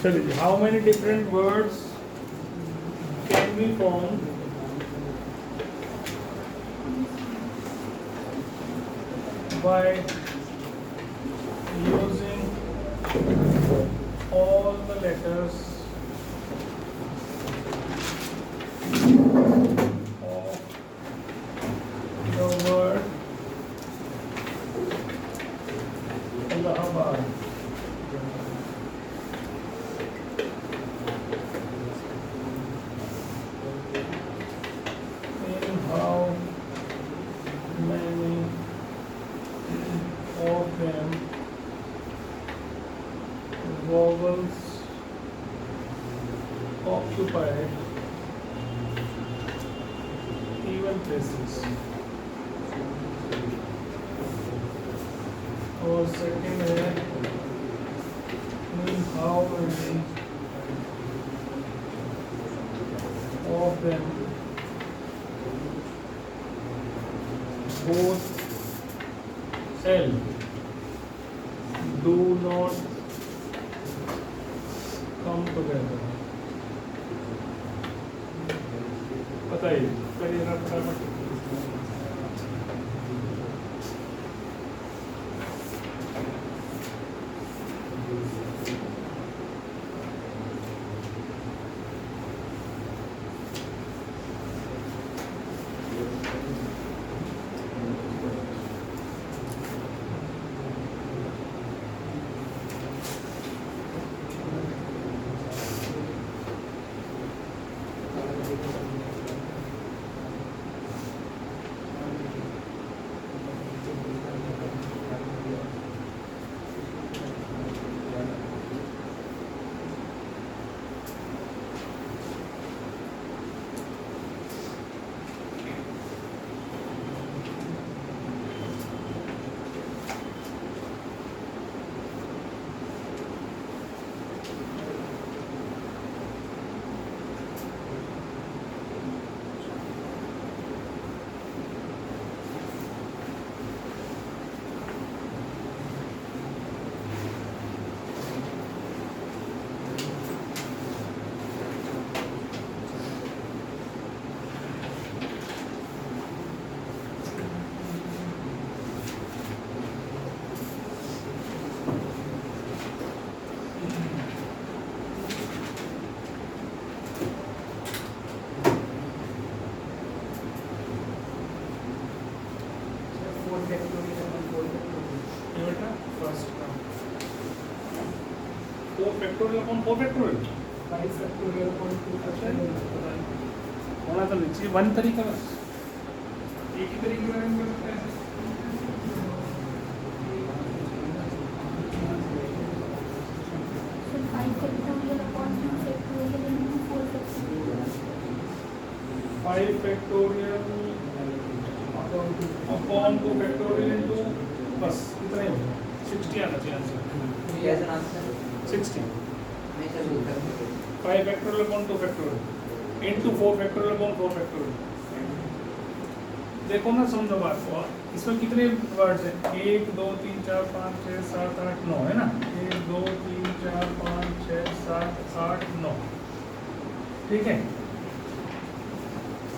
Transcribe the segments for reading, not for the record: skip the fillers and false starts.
चलिए, how many different words can be form by using all the letters of the word Allahabad. In how many of them vowels occupy even places. और second है in how many of them both L do not come together. बताइए, करिएगा फटाफट। Four factorial upon four factorial 5 factorial upon 2 factorial होना तो नहीं चाहिए, one तरीका बस, एक ही तरीके से अरेंज कर सकते हैं। 5 factorial upon 2 factorial into 4 factorial 5 factorial upon 2 factorial into, बस इतना ही होगा। 60 आना चाहिए answer, 60। 5 factorial upon 2 factorial into 4 factorial upon 4 factorial. देखो ना, समझो बात को, इसमें कितने वर्ड्स हैं? 1 2 3 4 5 6 7 8 9 है ना। 1 2 3 4 5 6 7 8 9, ठीक है।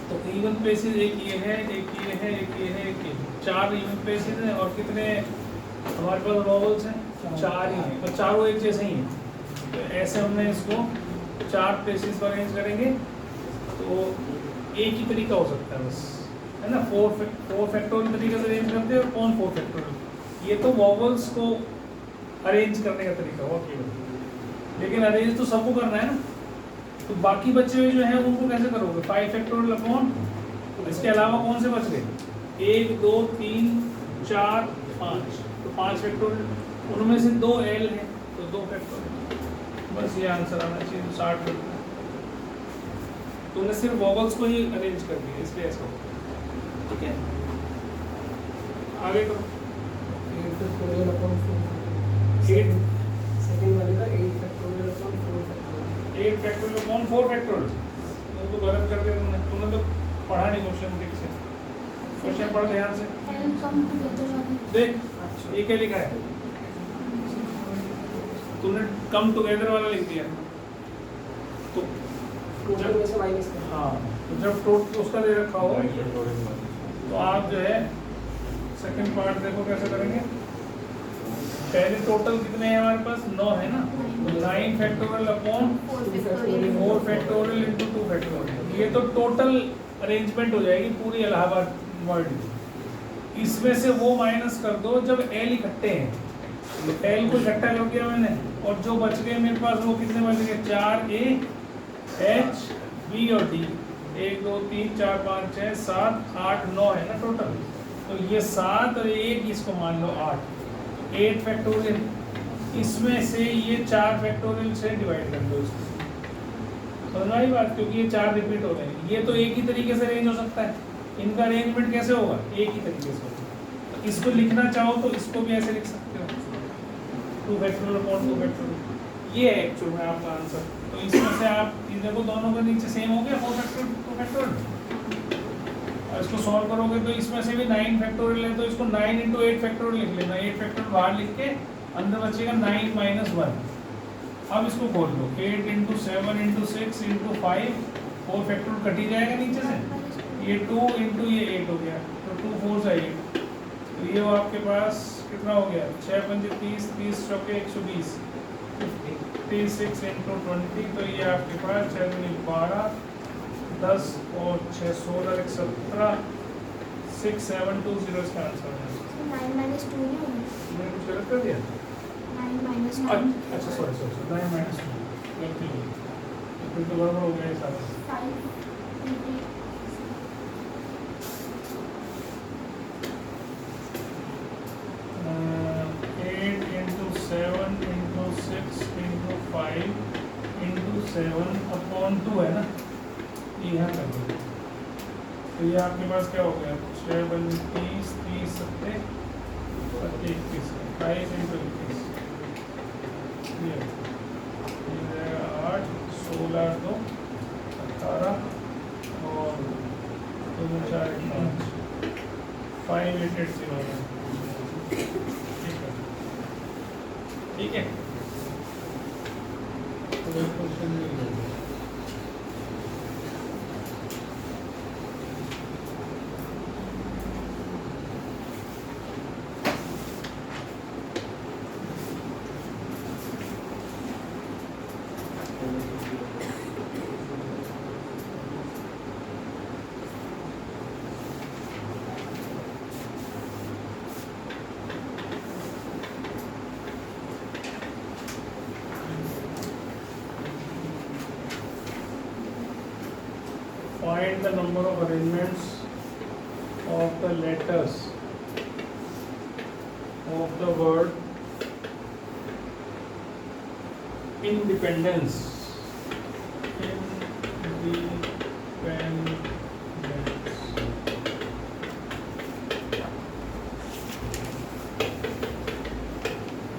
तो इवन प्लेसेस एक ये है, एक ये है, एक ये है, एक ये, 4 इवन प्लेसेस हैं। और कितने हमारे पास वॉवल्स हैं? 4 ही हैं, तो चारों एक जैसे ही हैं। तो ऐसे हमने इसको 4 प्लेसेस पर अरेंज करेंगे, तो एक ही तरीका हो सकता है बस, है ना। 4 फैक्टोरियल तरीके से अरेंज करते हैं और कौन 4 फैक्टोरियल। ये तो वॉवल्स को अरेंज करने का तरीका हुआ केवल, लेकिन अरेंज तो सबको करना है ना। तो बाकी बचे हुए जो हैं उनको कैसे करोगे? 5 फैक्टोरियल अपॉन, इसके अलावा कौन से बच गए? 1 2 3 4 5, तो 5 फैक्टोरियल, उनमें से 2 L हैं, तो 2 फैक्टोरियल। बस ये आंसर आना चाहिए। 60 मिनट तुमने सिर्फ वॉवल्स को ही अरेंज कर दिया, इसलिए ऐसा होगा, ठीक है। आगे करो। 8 फैक्टोरियल अपॉन 4 8 सेकंड वाले का 8 factorial upon 4 factorial 8 factorial upon 4 factorial. तो गलत कर दिया तुमने तो पढ़ा नहीं क्वेश्चन ठीक से। क्वेश्चन पढ़ ध्यान से, L come together वाली। देख ये क्या लिखा है? तूने कम टुगेदर वाला लिख दिया तो टोटल में से माइनस कर। हाँ, तो जब टोटल उसका दे रखा हो तो आप जो है सेकंड पार्ट देखो कैसे करेंगे। पहले टोटल कितने हैं हमारे पास, 9 है ना, 9 factorial upon 4 factorial into 2 factorial. ये तो टोटल अरेंजमेंट हो जाएगी पूरी इलाहाबाद वर्ल्ड की। इसमें से वो माइनस कर दो जब एल इकट्ठे हैं, एल को इकट्ठा कर दिया मैंने, और जो बच गए मेरे पास वो कितने बच गए, 4 ए एच बी और डी, 1 2 3 4 5 6 7 8 9 है ना टोटल। तो ये 7 और 1 इसको मान लो 8, 8 फैक्टोरियल। इसमें से ये 4 फैक्टोरियल से डिवाइड कर दो इसको, समझ में आई बात, क्योंकि ये 4 रिपीट हो रहे हैं। ये तो एक ही तरीके से अरेंज हो सकता है, इनका अरेंजमेंट कैसे होगा, एक ही तरीके से होगा। तो इसको लिखना चाहो तो इसको भी ऐसे लिख सकते हो, 2 फैक्टोरियल अपॉन 2 फैक्टोरियल। ये है एक्चुअल में आपका आंसर। तो इसमें से आप इन देखो दोनों का नीचे सेम हो गया, 4 फैक्टोरियल 2 फैक्टोरियल। और इसको सॉल्व करोगे तो इसमें से भी 9 फैक्टोरियल है, तो इसको 9 इंटू 8 फैक्टोरियल लिख लेना। 8 फैक्टोरियल बाहर लिख के अंदर बचेगा 9 माइनस 1। अब इसको खोल लो, 8 into 7 into 6 into 5, 4 factorial cut ही जाएगा नीचे से। ये 2 इंटू ये 8 हो गया, तो 2 4 से 8, तो ये वो आपके पास कितना हो गया, 6 5 30, 30 चौके 120, 56 इंटू 20, तो ये आपके पास 6 12 10 और 6 16 1 17 6 7 2 0 इसका आंसर है। 9 minus 2 नहीं होगा? मैंने कुछ गलत कर दिया? 9 minus 9 अच्छा सॉरी 9 माइनस 2 गलती हो गई, फिर तो गड़बड़ हो गया ये सारा। 5 into 8 into 7 into 6 into 5 into 7 upon 2 है ना, ये यहाँ कर दो। तो ये आपके पास क्या हो गया, 6 बन 30 30 सत्ते 21, 28 इंटू 21, ये 8 16 2 18 और 2 4 5 5880 है। ठीक है, तो ये क्वेश्चन मिल गया। Find the number of arrangements of the letters of the word independence. Independence.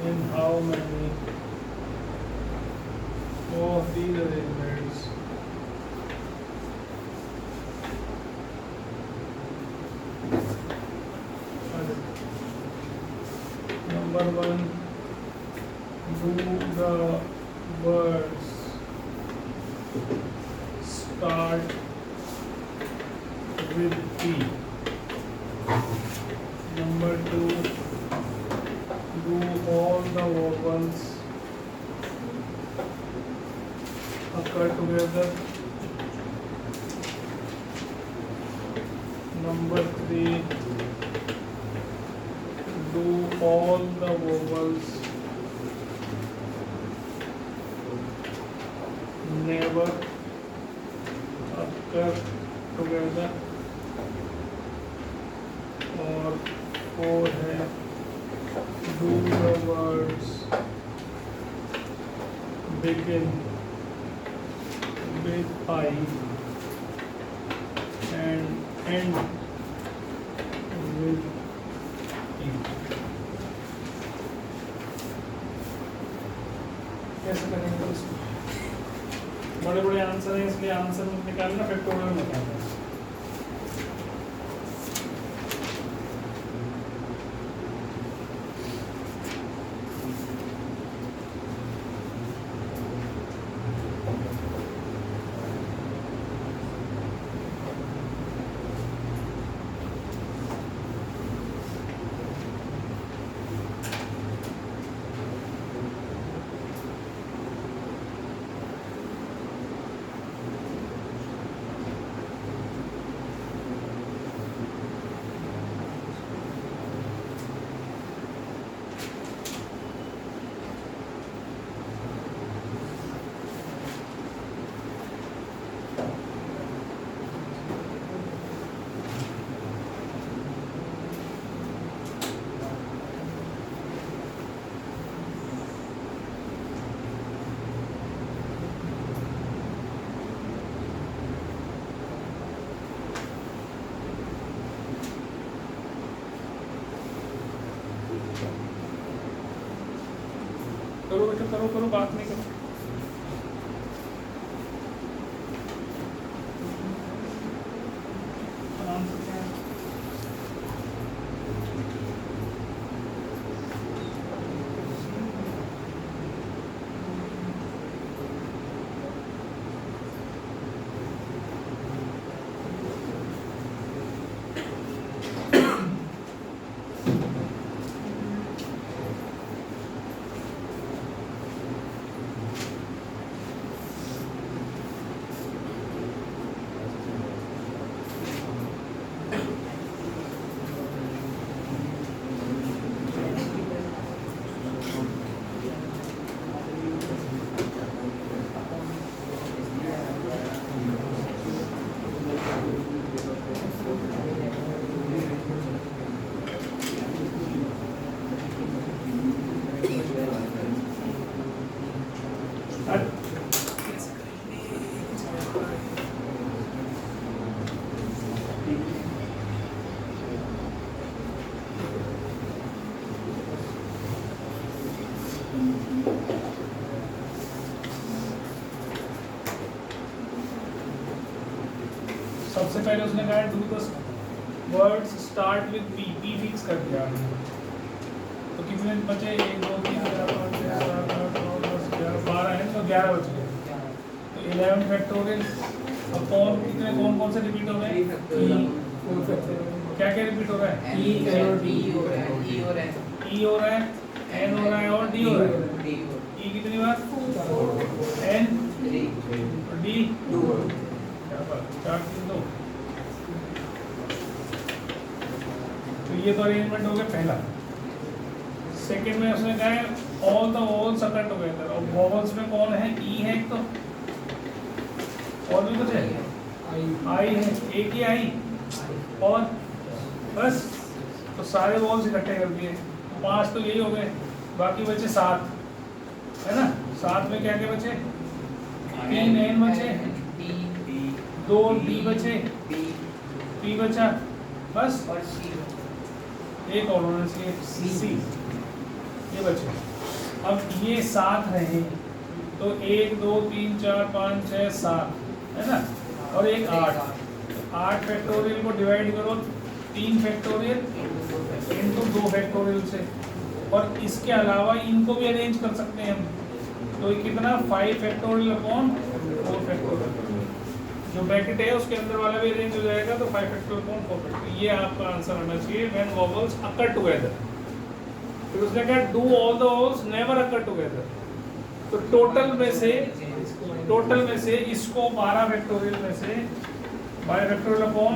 In how many of these arrangements number 1, do the words start with P? Number 2, do all the vowels occur together? Number 3, do all the vowels never occur together? और 4 है, do the words begin with I and end with E? कैसे करेंगे इसको? बड़े बड़े answer हैं, इसलिए answer निकालना फैक्टोरियल में होता है। करो बेटा, करो करो, बात नहीं करो। आराम से क्या है? सबसे पहले उसने कहा do the words start with P, P fix कर दिया। तो कितने बचे? 1 2 3 4 5 6 7 8 9 10 11 12 है, तो 11 बच गए। तो 11 फैक्टोरियल अपॉन कितने, कौन कौन से रिपीट हो गए? क्या क्या रिपीट हो रहा है? E और D E हो रहा है, N हो रहा है और D हो रहा है। E कितनी बार? N और D 4 3 2। तो ये तो अरेंजमेंट हो गया पहला। सेकंड में उसने कहा है all the vowels occur together, और वॉवल्स में कौन है? ई है एक, तो और भी कुछ है? आई है, एक ही आई, और बस। तो सारे वॉवल्स इकट्ठे कर दिए, 5 तो यही हो गए, बाकी बचे 7, है ना? 7 में क्या क्या बचे? 3 एन बचे, 2 डी बचे, पी बचा, बस एक और होना चाहिए सी, ये बचे। अब ये 7 रहे, तो 1 2 3 4 5 6 7, है ना? और एक 8 फैक्टोरियल को डिवाइड करो 3 फैक्टोरियल इंटू 2 फैक्टोरियल से, और इसके अलावा इनको भी अरेंज कर सकते हैं हम। तो ये कितना? 5 फैक्टोरियल अपॉन 4 फैक्टोरियल, जो ब्रैकेट है उसके अंदर वाला भी अरेंज हो जाएगा, तो 5 फैक्टोरियल अपॉन 4 फैक्टोरियल। ये आपका आंसर होना चाहिए व्हेन वॉवल्स अकर टुगेदर। फिर उसने कहा do all the vowels never occur together. तो टोटल में से इसको 12 फैक्टोरियल में से 12 factorial upon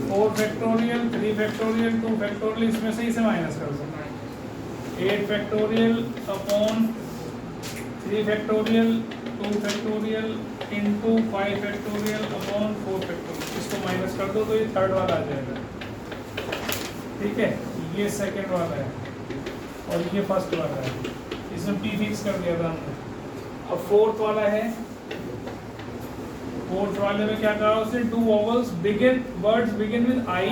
4 factorial 3 factorial 2 factorial, इसमें से इसे माइनस कर दो। 8 factorial upon 3 factorial 2 factorial into 5 factorial upon 4 factorial, इसको माइनस कर दो तो ये थर्ड वाला आ जाएगा। ठीक है, ये सेकंड वाला है और ये फर्स्ट वाला है, इसमें पी फिक्स कर दिया था हमने। अब फोर्थ वाला है, फोर्थ वाले में क्या कहा उसने? Do vowels begin, words begin with I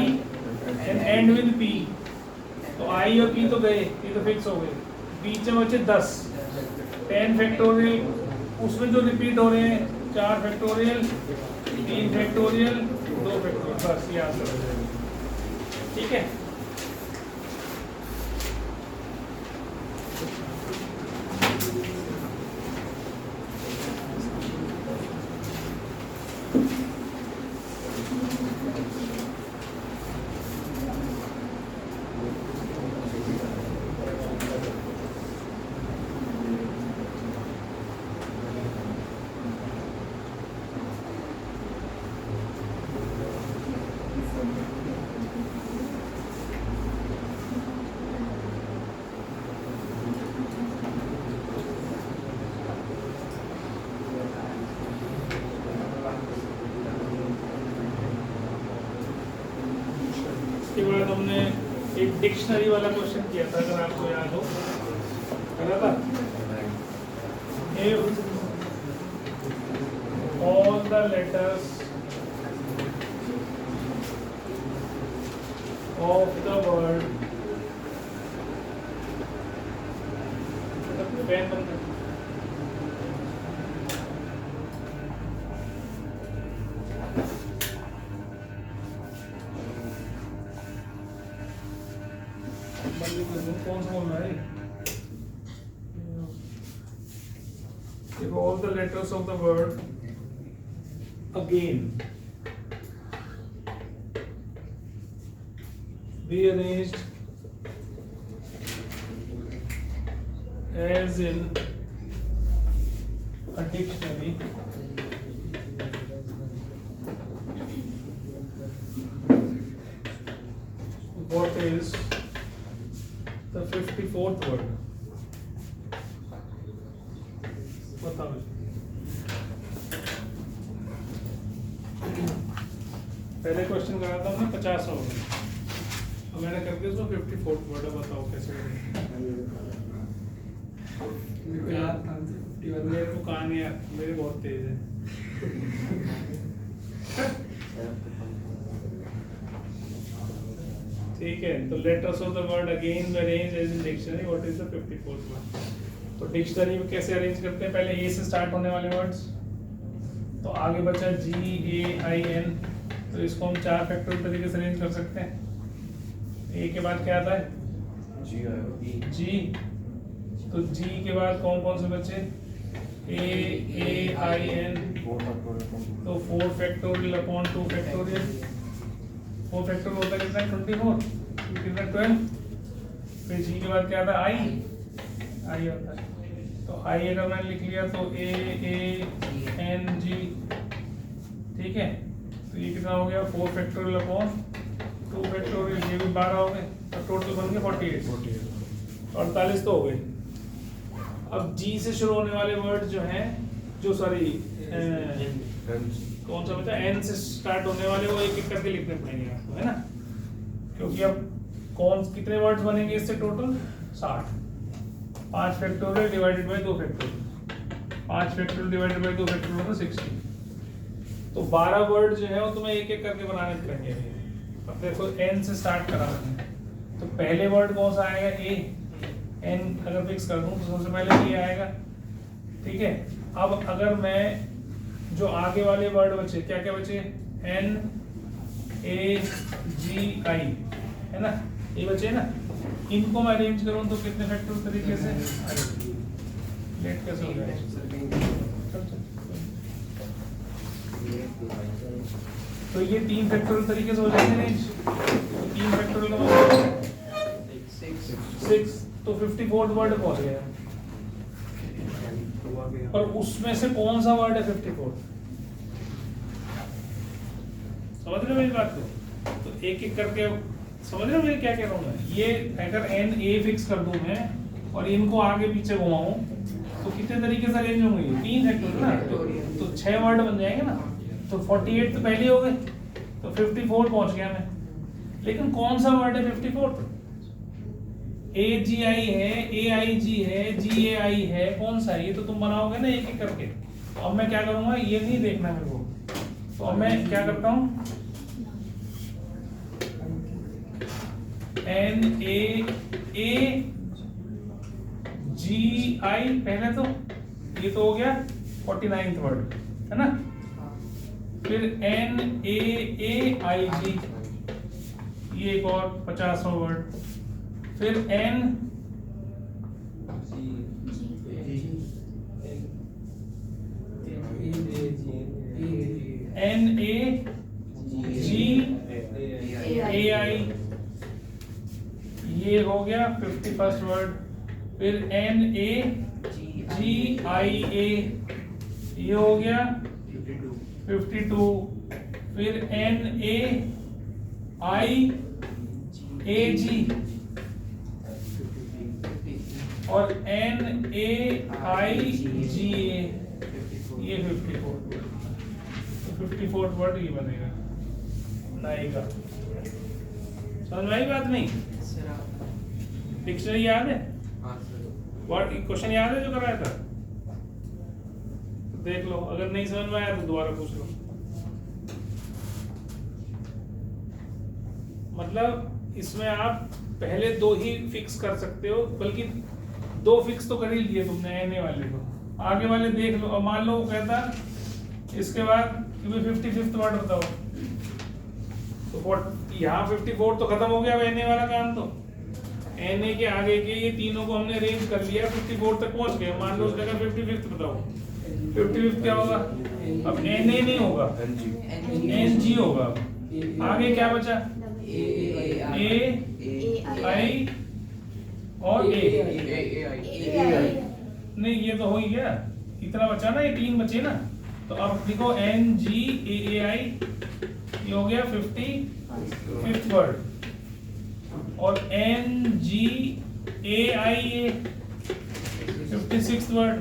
and and with P. तो आई और पी तो गए, ये तो फिक्स हो गए। बीच में बचे 10, 10 फैक्टोरियल, उसमें जो रिपीट हो रहे हैं 4 फैक्टोरियल 3 फैक्टोरियल 2 फैक्टोरियल, बस ये आंसर हो जाएगा। ठीक है, इसके बाद हमने एक डिक्शनरी वाला क्वेश्चन किया था, अगर आपको याद हो, करा था। If all the letters of the word fan बंद कर। कौन सा बोलना है? If all the letters of the word again be arranged as in a dictionary, what is the 54th word? बताओ। पहले क्वेश्चन करा था हमने 50 वर्ड, अब मैंने करके उसको 54th वर्ड है, बताओ कैसे करेंगे। मेरे को कहानी है, मेरे बहुत तेज है। ठीक है, तो letters of the word again arrange as in dictionary, what is the 54th word? तो डिक्शनरी में कैसे अरेंज करते हैं? पहले ए से स्टार्ट होने वाले वर्ड्स, तो आगे बचा जी ए आई एन, तो इसको हम 4 फैक्टोरियल तरीके से अरेंज कर सकते हैं। ए के बाद क्या आता है? जी। तो जी के बाद कौन कौन से बचे? ए आई एन, तो 4 फैक्टोरियल अपॉन 2 फैक्टोरियल। 4 फैक्टोरियल होता है कितना? 24, कितना 12। फिर जी के बाद क्या आता है? आई होता है। तो आई अगर मैंने लिख लिया तो ए एन जी, ठीक है। तो ये कितना हो गया? 4 फैक्टोरियल अपॉन 2 फैक्टोरियल, ये भी 12 हो गए, तो टोटल बन गए 48। 48 तो हो गए। अब जी से शुरू होने वाले वर्ड जो हैं, जो सॉरी कौन सा बचा? एन से स्टार्ट होने वाले, वो एक एक करके लिखने पड़ेंगे आपको, है ना? क्योंकि अब कितने वर्ड्स बनेंगे इससे? Total 60। 5 factorial divided by 2 factorial, 5 factorial divided by 2 factorial होगा 60। तो 12 वर्ड जो है वो तुम्हें एक एक करके बनाने पड़ेंगे। अब देखो एन से स्टार्ट करा है, तो पहले वर्ड कौन सा आएगा? ए। एन अगर फिक्स कर दूं तो सबसे पहले ये आएगा, ठीक है। अब अगर मैं जो आगे वाले वर्ड बचे, क्या क्या बचे? एन ए जी आई, है ना? ये बचे ना, इनको मैं अरेंज करूं तो कितने फैक्टोरियल तरीके से? लेट कैसे हो गया? तो ये 3 फैक्टोरियल तरीके से हो जाएंगे अरेंज। तो 3 फैक्टोरियल का 6, तो 54th वर्ड पहुंच गया। और उसमें से कौन सा वर्ड है 54? समझ रहे हो मेरी बात को? तो एक एक करके समझ रहे हो मैं क्या कह रहा हूँ? मैं ये अगर एन ए फिक्स कर दूं मैं और इनको आगे पीछे घुमाऊं तो कितने तरीके से अरेंज होंगे? 3 फैक्टोरियल ना, तो 6 वर्ड बन जाएंगे ना। तो 48 तो पहले हो गए, तो 54 पहुंच गया मैं। लेकिन कौन सा वर्ड है 54? ए जी आई है, ए आई जी है, जी ए आई है, कौन सा है? ये तो तुम बनाओगे ना एक एक करके। तो अब मैं क्या करूंगा, ये नहीं देखना मेरे को, तो अब मैं क्या करता हूँ, एन ए जी आई पहले, तो ये तो हो गया 49th वर्ड, है ना। फिर एन ए आई जी, ये एक और 50वां वर्ड। फिर एन ए जी ए आई, ये हो गया 51st वर्ड। फिर एन ए जी आई ए, ये हो गया 52। फिर एन ए आई ए जी और एन ए आई जी ए, ये 54। तो 54th वर्ड ये बनेगा नाई का। समझ में आई बात? नहीं डिक्शनरी याद है? वर्ड क्वेश्चन याद है जो कराया था? देख लो, अगर नहीं समझ में आया तो दोबारा पूछ लो। मतलब इसमें आप पहले 2 ही फिक्स कर सकते हो, बल्कि दो फिक्स तो कर ही लिए तुमने एन वाले को, आगे वाले देख लो। अब मान लो वो कहता इसके बाद 55th वर्ड बताओ, तो यहाँ 54 तो खत्म हो गया अब एन वाला काम। तो एन के आगे के ये तीनों को हमने अरेंज कर लिया, 54 तक पहुंच गए। मान लो उस जगह 55th बताओ, 55th क्या होगा? अब एन नहीं होगा, एन जी होगा। आगे क्या बचा? ए आई और ए। नहीं ये तो हो ही गया, इतना बचा ना, ये तीन बचे ना। तो अब देखो एन जी ए आई, ये हो गया 55th वर्ड, और एन जी ए आई ए 56th वर्ड।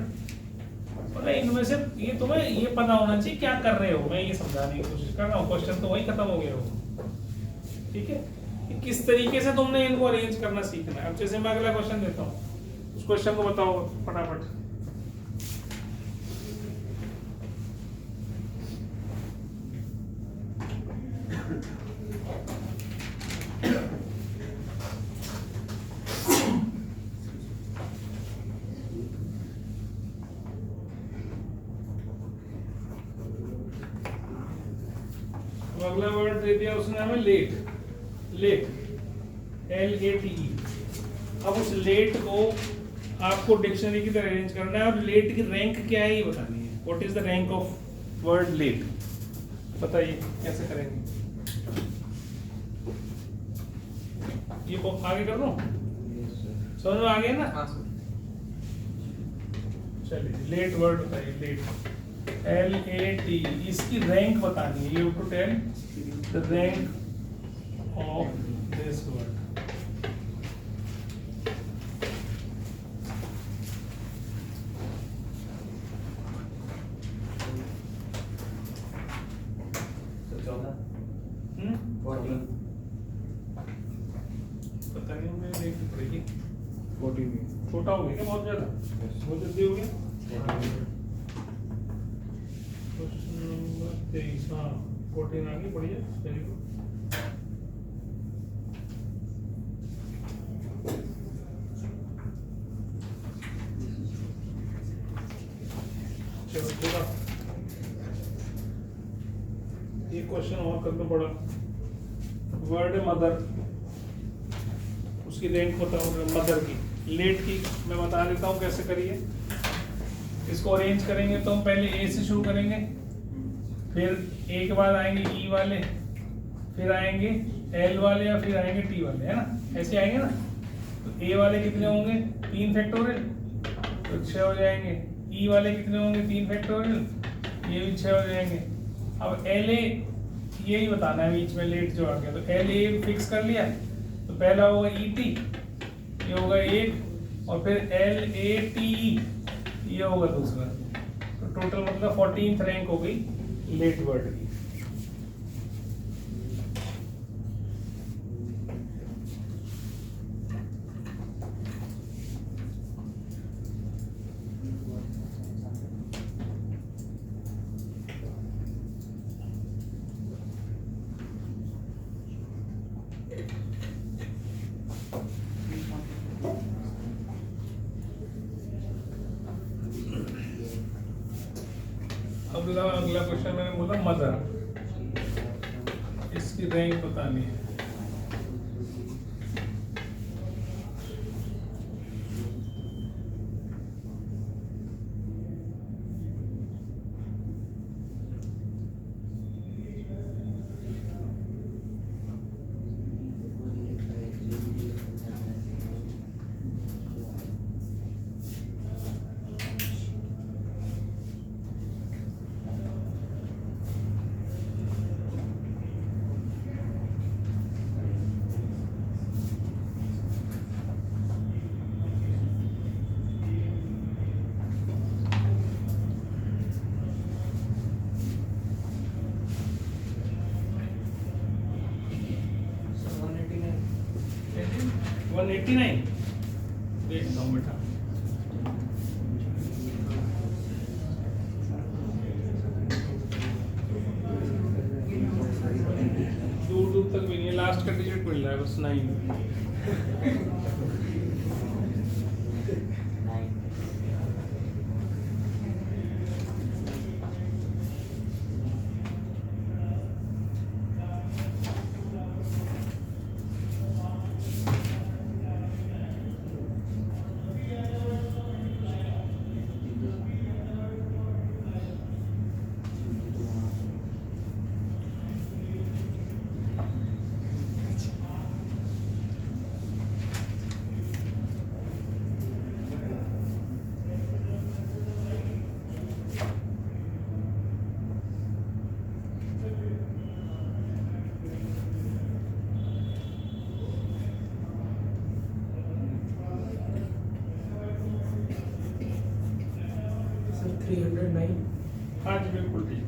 मतलब इनमें से ये तुम्हें ये पता होना चाहिए क्या कर रहे हो, मैं ये समझाने की कोशिश कर रहा हूँ। क्वेश्चन तो वही खत्म हो गया हो, ठीक है? कि किस तरीके से तुमने इनको अरेंज करना सीखना है। अब जैसे मैं अगला क्वेश्चन देता हूँ, उस क्वेश्चन को बताओ फटाफट। अगला वर्ड दे दिया उसने हमें लेट, लेट LATE। अब उस लेट को आपको डिक्शनरी की तरह अरेंज करना है, और लेट की रैंक क्या है ये बतानी है। What is the rank of word late, बताइए कैसे करेंगे? ये आगे कर लो, समझ में आ गया ना? चलिए लेट वर्ड बताइए, लेट LATE, इसकी रैंक बतानी है। You to tell the rank of this word. पता नहीं, हमें देखनी पड़ेगी। 14 छोटा हो गया क्या बहुत ज्यादा? बहुत जल्दी हो गया। क्वेश्चन नंबर 23, हाँ 14 आगे बढ़िया, वेरी गुड। चलो पूरा ये क्वेश्चन और कर दो बड़ा। वर्ड मदर, उसकी रैंक बताओ मदर की। लेट की मैं बता देता हूँ कैसे करिए। इसको अरेंज करेंगे तो हम पहले ए से शुरू करेंगे, फिर ए के बाद आएंगे ई वाले, फिर आएंगे एल वाले, या फिर आएंगे टी वाले, है ना? ऐसे आएंगे ना। तो ए वाले कितने होंगे? 3 फैक्टोरियल, तो 6 हो जाएंगे। ई वाले कितने होंगे? 3 फैक्टोरियल, ये भी 6 हो जाएंगे। अब एल ए यही बताना है बीच में लेट जो आ गया, तो एल ए फिक्स कर लिया। तो पहला होगा ई टी, ये होगा 1, और फिर एल ए टी ई, ये होगा दूसरा। तो टोटल मतलब 14th रैंक हो गई लेट वर्ड की। अगला क्वेश्चन मैंने बोला मदर, इसकी रैंक बतानी है। देखता हूँ बेटा। दूर दूर तक भी नहीं है, लास्ट का डिजिट मिल रहा है बस 9। 309 हाँ जी बिल्कुल ठीक।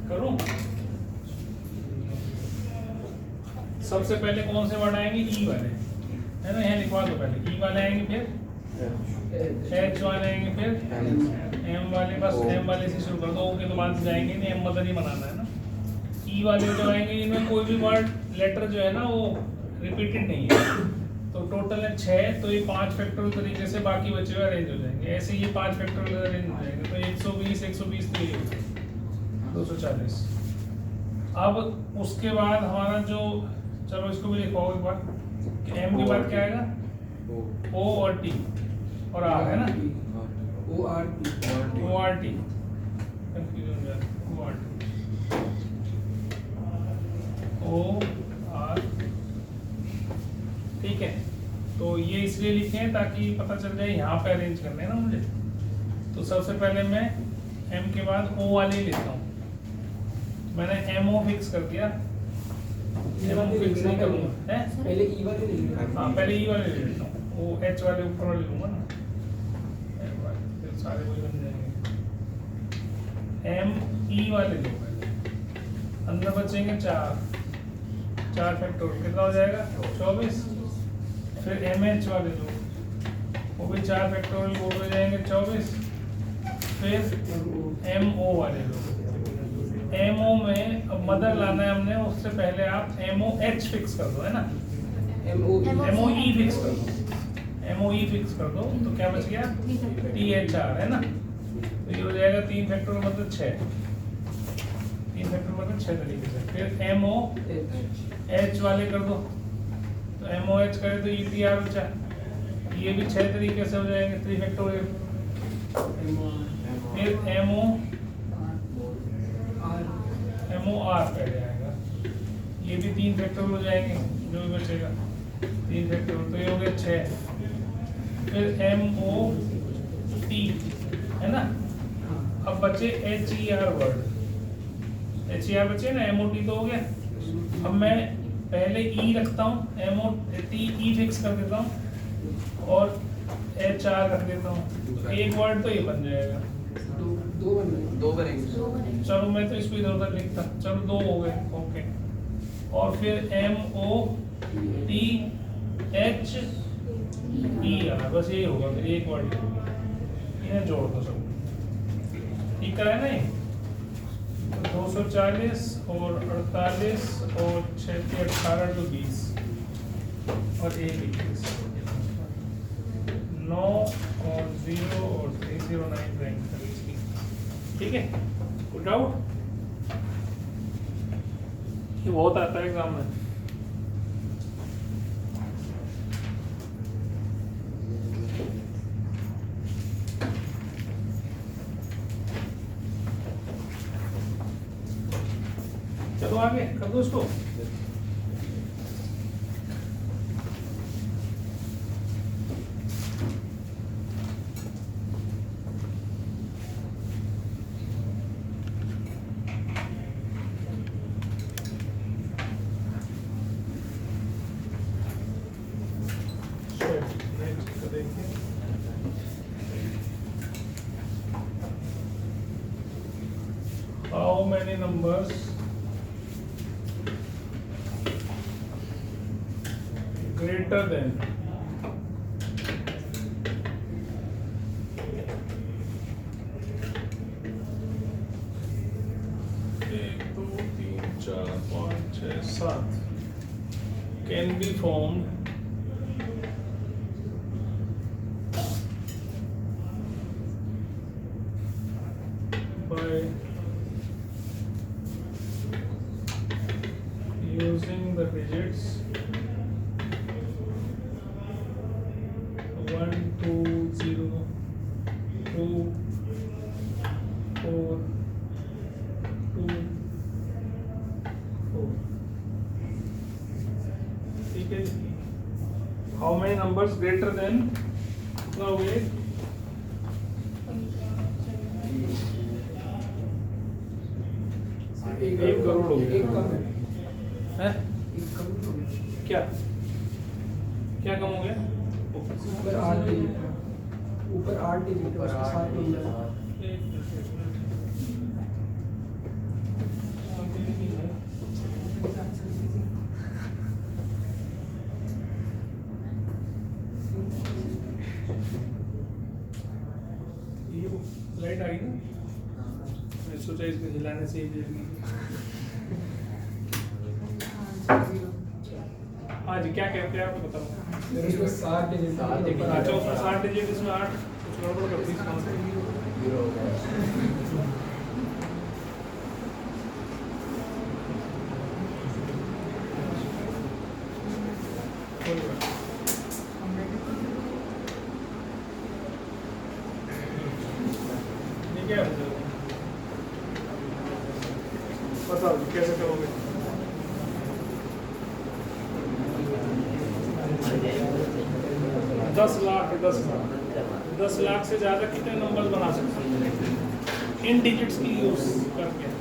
करूं? सबसे पहले कौन से वर्ड आएंगे? ई वाले, है ना? यहाँ लिखवा दो पहले। ई वाले आएंगे, फिर एच वाले आएंगे, फिर एम वाले। बस एम वाले से शुरू कर दो, ओके तो बाद में जाएंगे नहीं, एम मदर ही बनाना है ना। ई वाले जो आएंगे इनमें कोई भी वर्ड लेटर जो है ना वो रिपीटेड नहीं है, तो टोटल है 6। तो ये 5 फैक्टोरियल तरीके से बाकी बचे हुए अरेंज हो जाएंगे। ऐसे ये 5 फैक्टोरियल अरेंज हो जाएंगे, तो 120 120 तो ये 240। अब उसके बाद हमारा जो, चलो इसको भी लिखवाओ एक बार कि एम के बाद क्या आएगा? ओ और टी और आर, है ना? O R T O R T, confusion हो जाता है। O R T, O R, ठीक है। तो ये इसलिए लिखे हैं ताकि पता चल जाए यहाँ पे अरेंज करने हैं ना मुझे। तो सबसे पहले मैं एम के बाद ओ वाले ही लेता हूँ। मैंने एम ओ फिक्स कर दिया, एम ओ फिक्स नहीं करूँगा, है? पहले ई वाले ले लेना। हाँ पहले ई वाले ले लेता हूँ, वो एच वाले ऊपर वाले लूँगा ना, एम वाले, फिर सारे वही बन जाएंगे। एम ई वाले लो पहले, अंदर बचेंगे 4 फैक्टोरियल, कितना हो जाएगा? 24। फिर एम एच वाले लो, वो भी 4 फैक्टोरियल, वो हो जाएंगे 24। फिर एम ओ वाले लो, एम ओ में अब मदर लाना है हमने, उससे पहले आप एम ओ एच फिक्स कर दो, है ना? एम ओ एम ओ ई फिक्स कर दो, एम ओ ई फिक्स कर दो, तो क्या बच गया? टी एच आर, है ना? तो ये हो जाएगा 3 फैक्टोरियल मतलब 6, 3 फैक्टोरियल मतलब 6 तरीके से। फिर एम ओ एच वाले कर दो, तो एम ओ एच करे तो ई टी आर बचा, ये भी 6 तरीके से हो जाएंगे, 3 फैक्टोरियल। फिर एम ओ आर पहले आएगा, ये भी 3 फैक्टोरियल हो जाएंगे, जो भी बचेगा 3 फैक्टोरियल, तो ये हो गया 6। फिर एम ओ टी, है ना? अब बचे H E are word, H E are बचे ना, एम ओ टी तो हो गया। अब मैं पहले ई रखता हूँ, M O T E fix कर देता हूँ और एच आर रख देता हूँ, एक वर्ड तो ये बन जाएगा। दो बनेंगे। चलो मैं तो इसको इधर उधर लिखता, चलो 2 हो गए, ओके। और फिर M O T H E R, बस ये होगा, फिर एक वर्ड इन्हें जोड़ दो सब, ठीक है ना? ये 240 और 48 और 6 18 तो 20 और 21, 9 और 0 और 309 रैंक, ठीक है? कोई डाउट? ये बहुत आता है एग्जाम में। चलो आगे कर दो इसको। How many numbers greater than 1 2 3 4 5 6 7 can be formed using the digits 1 2 0 2 4 2 4 ठीक है how many numbers greater than कितना हो गए एक करोड़ हो गया। एक कम है हैं एक कम हो गया। क्या क्या कम हो गया ऊपर 8 डिजिट है ऊपर 8 डिजिट है उसके साथ नंबर एक ये लाइट आ गई ना मैं सोचा इसको हिलाने से ही जलेगी। हाँ जी क्या कहते हैं आपको बताओ इसमें 7 डिजिट है ऊपर अच्छा 8 उसमें 60 डिजिट इसमें 8 कुछ गड़बड़ कर दी कोई बात नहीं। क्या है बताओ जी कैसे करोगे 10 लाख है 10 लाख से ज्यादा कितने नंबर बना सकते हैं इन डिजिट्स की यूज करके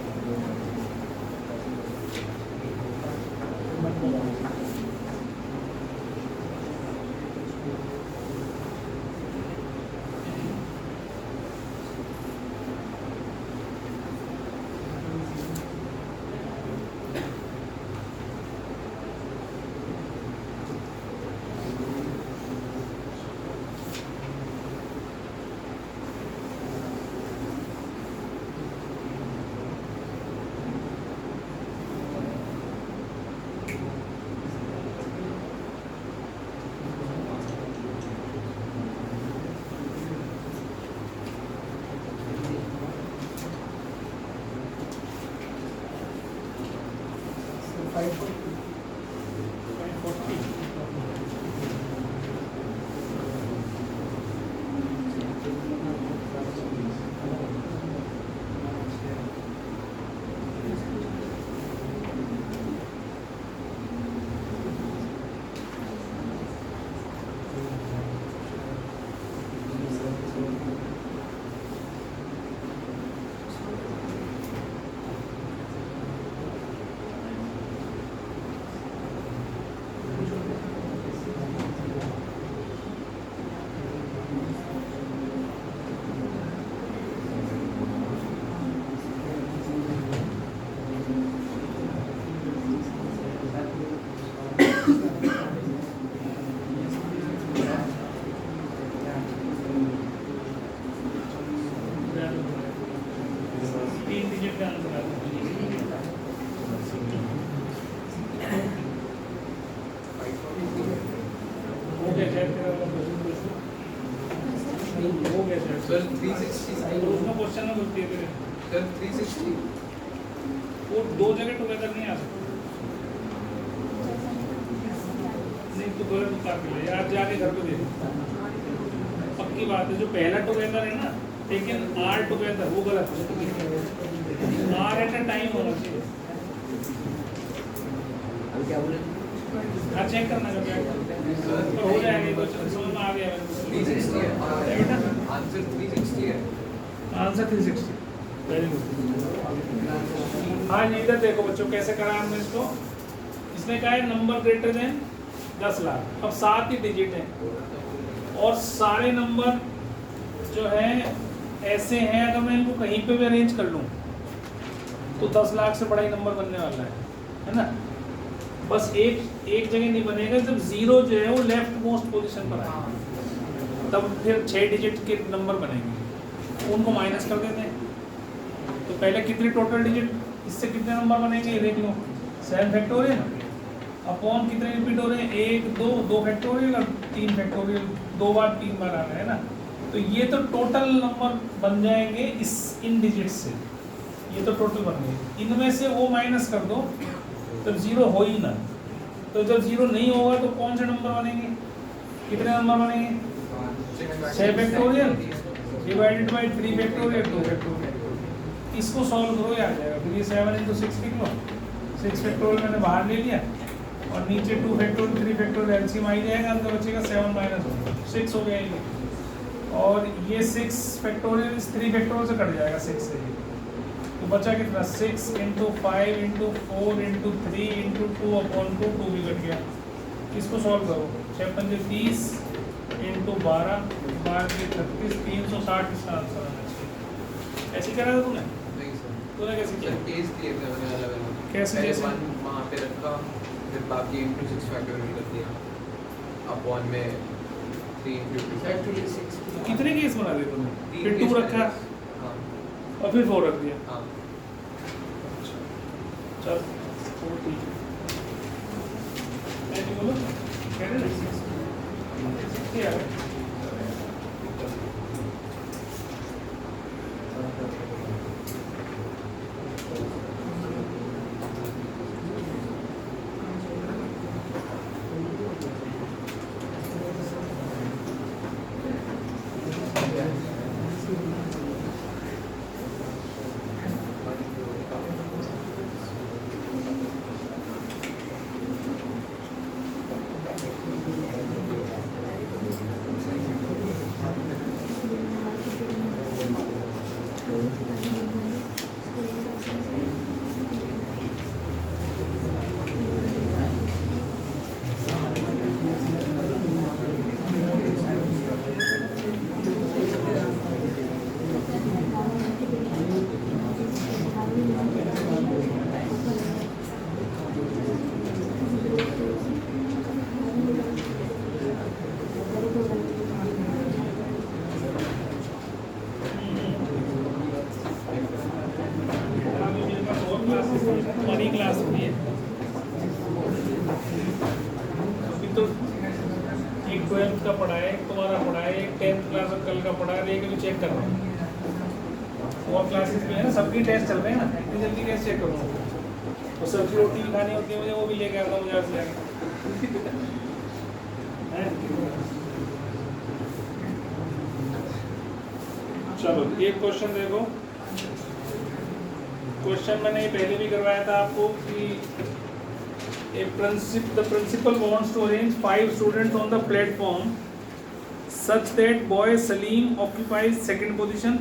सर 360 क्वेश्चन में बोलती है फिर सर 360 वो दो जगह टुगेदर नहीं आ सकते नहीं तो गलत मुकाबले है आज जाके घर पे देखो पक्की बात है जो पहला टुगेदर है ना लेकिन आर टुगेदर वो गलत है आर एट अ टाइम होना चाहिए अब क्या बोले हाँ चेक करना जब तो हो जाएगा तो समझ में आ गया 360 है आंसर 360 है आंसर 360 वेरी गुड हाँ जी इधर देखो बच्चों कैसे करा हमने इसको इसने कहा है नंबर ग्रेटर देन 10 लाख अब 7 ही डिजिट हैं और सारे नंबर जो है ऐसे हैं अगर मैं इनको कहीं पे भी अरेंज कर लूँ तो 10 लाख से बड़ा ही नंबर बनने वाला है ना बस एक जगह नहीं बनेगा जब जीरो जो है वो लेफ्ट मोस्ट पोजीशन पर आए तब फिर 6 डिजिट के नंबर बनेंगे उनको माइनस कर देते हैं तो पहले कितने टोटल डिजिट इससे कितने नंबर बनेंगे ये देख लो 7 फैक्टोरियल अपॉन कितने रिपीट हो रहे हैं 1 2 फैक्टोरियल और 3 फैक्टोरियल 2 बार 3 बार आ रहा है ना तो ये तो टोटल नंबर बन जाएंगे इन डिजिट से ये तो टोटल बन गए इनमें से वो माइनस कर दो तब जीरो हो ही ना। तो जब जीरो नहीं होगा तो कौन से नंबर बनेंगे, कितने नंबर बनेंगे? 6 factorial divided by 3 factorial 2 factorial. इसको सॉल्व करो, आ जाएगा। फिर ये 7 × 6 लिख लो, 6 फैक्टोरियल मैंने बाहर ले लिया और नीचे 2 फैक्टोरियल 3 फैक्टोरियल एलसीएम आ ही जाएगा, अंदर बचेगा 7 - 6 हो गया ये। और ये 6 फैक्टोरियल इस 3 फैक्टोरियल से कट जाएगा 6 से, तो बचा कितना? 6 × 5 × 4 × 3 × 2/2, 2 भी कट गया। इसको सॉल्व करो, 6 × 5 = 30 × 12 12 × 36 360 इसका आंसर आना चाहिए। ऐसे करा था तूने? नहीं सर, तूने कैसे किया? केस दिए थे मैंने अलग अलग। कैसे पहले जैसे? 1 वहाँ पे रखा, फिर बाकी × 6 फैक्टोरियल कर दिया, अपॉन में 3 × 2 Actually 6 कितने केस बना दिए तूने? फिर केस 2 रखा हाँ और फिर 4 रख दिया। हाँ। चल 4 ठीक है। मैं बोलो कह रहे ना 6 क्या है? तुम्हारी क्लास होती है अभी तो, एक 12th का पढ़ा है, एक तुम्हारा पढ़ा है, एक 10th क्लास का कल का पढ़ा है, एक भी चेक कर रहे हैं। और क्लासेस में है ना, सबकी टेस्ट चल रहे हैं ना, इतनी जल्दी कैसे चेक करूँगा? तो सब्जी रोटी भी खानी होती है मुझे, वो भी लेके आता हूँ बाजार से जाके। चलो एक क्वेश्चन देखो। क्वेश्चन मैंने ये पहले भी करवाया था आपको कि the principal wants to arrange 5 students on the platform such that boy Salim occupies second position.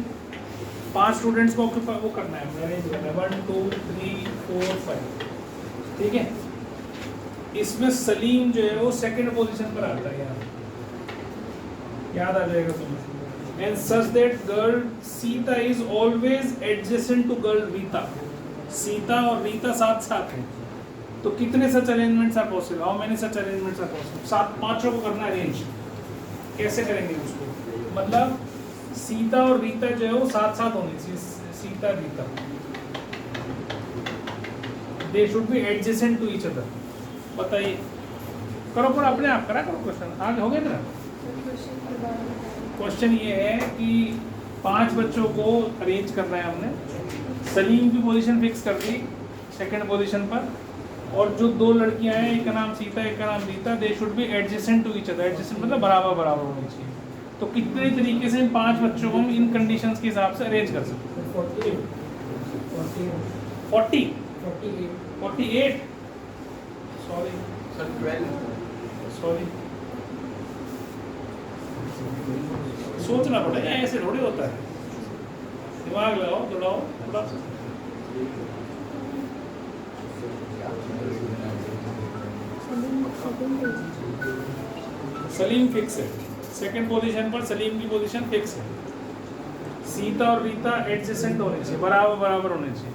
5 students को ऑक्यूपाई वो करना है, अरेंज करना है 1 2 3 4 5, ठीक है। इसमें सलीम जो है वो सेकंड पोजीशन पर आता है, याद आ जाएगा तुम्हें। And such that girl Sita is always adjacent to girl Rita. Sita और रीता साथ साथ हैं, तो कितने such arrangements are possible? How many such arrangements are possible? 7 5 को करना अरेंज, कैसे करेंगे उसको? मतलब सीता और रीता जो है वो साथ साथ होनी चाहिए, Sita Rita, they should be adjacent to each other. बताइए, करो पर अपने आप करा करो क्वेश्चन, आज हो गया ना। क्वेश्चन ये है कि 5 बच्चों को अरेंज करना है हमने। सलीम की पोजीशन फिक्स कर दी सेकंड पोजीशन पर, और जो 2 लड़कियां हैं, एक का नाम सीता एक का नाम Rita, they should be adjacent to each other. Adjacent मतलब बराबर बराबर होनी चाहिए। तो कितने तरीके से इन 5 बच्चों को हम इन कंडीशंस के हिसाब से अरेंज कर सकते हैं? 48 सॉरी सर 12 सॉरी सोचना पड़ेगा, ऐसे थोड़ी होता है, दिमाग लगाओ दौड़ाओ थोड़ा। सलीम फिक्स है, सेकंड पोजीशन पर सलीम की पोजीशन फिक्स है। सीता और रीता एडजेसेंट होने चाहिए, बराबर बराबर होने चाहिए।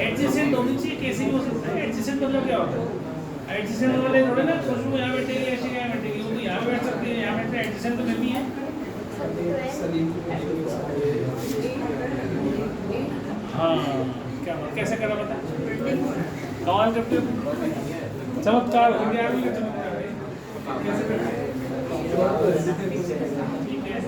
एडजेसेंट होनी चाहिए, कैसे भी हो सकता है। एडजेसेंट मतलब क्या होता है? एडजेसेंट वाले थोड़े ना खुशबू यहाँ बैठेगी ऐसे यहाँ बैठेगी, वो तो यहाँ बैठ सकती है, यहाँ बैठे एडजेसेंट तो नहीं है। हाँ क्या कैसे करा बता, कमाल करते हो। चमत्कार हो गया आगे का चमत्कार है। कैसे करते हैं? ठीक है।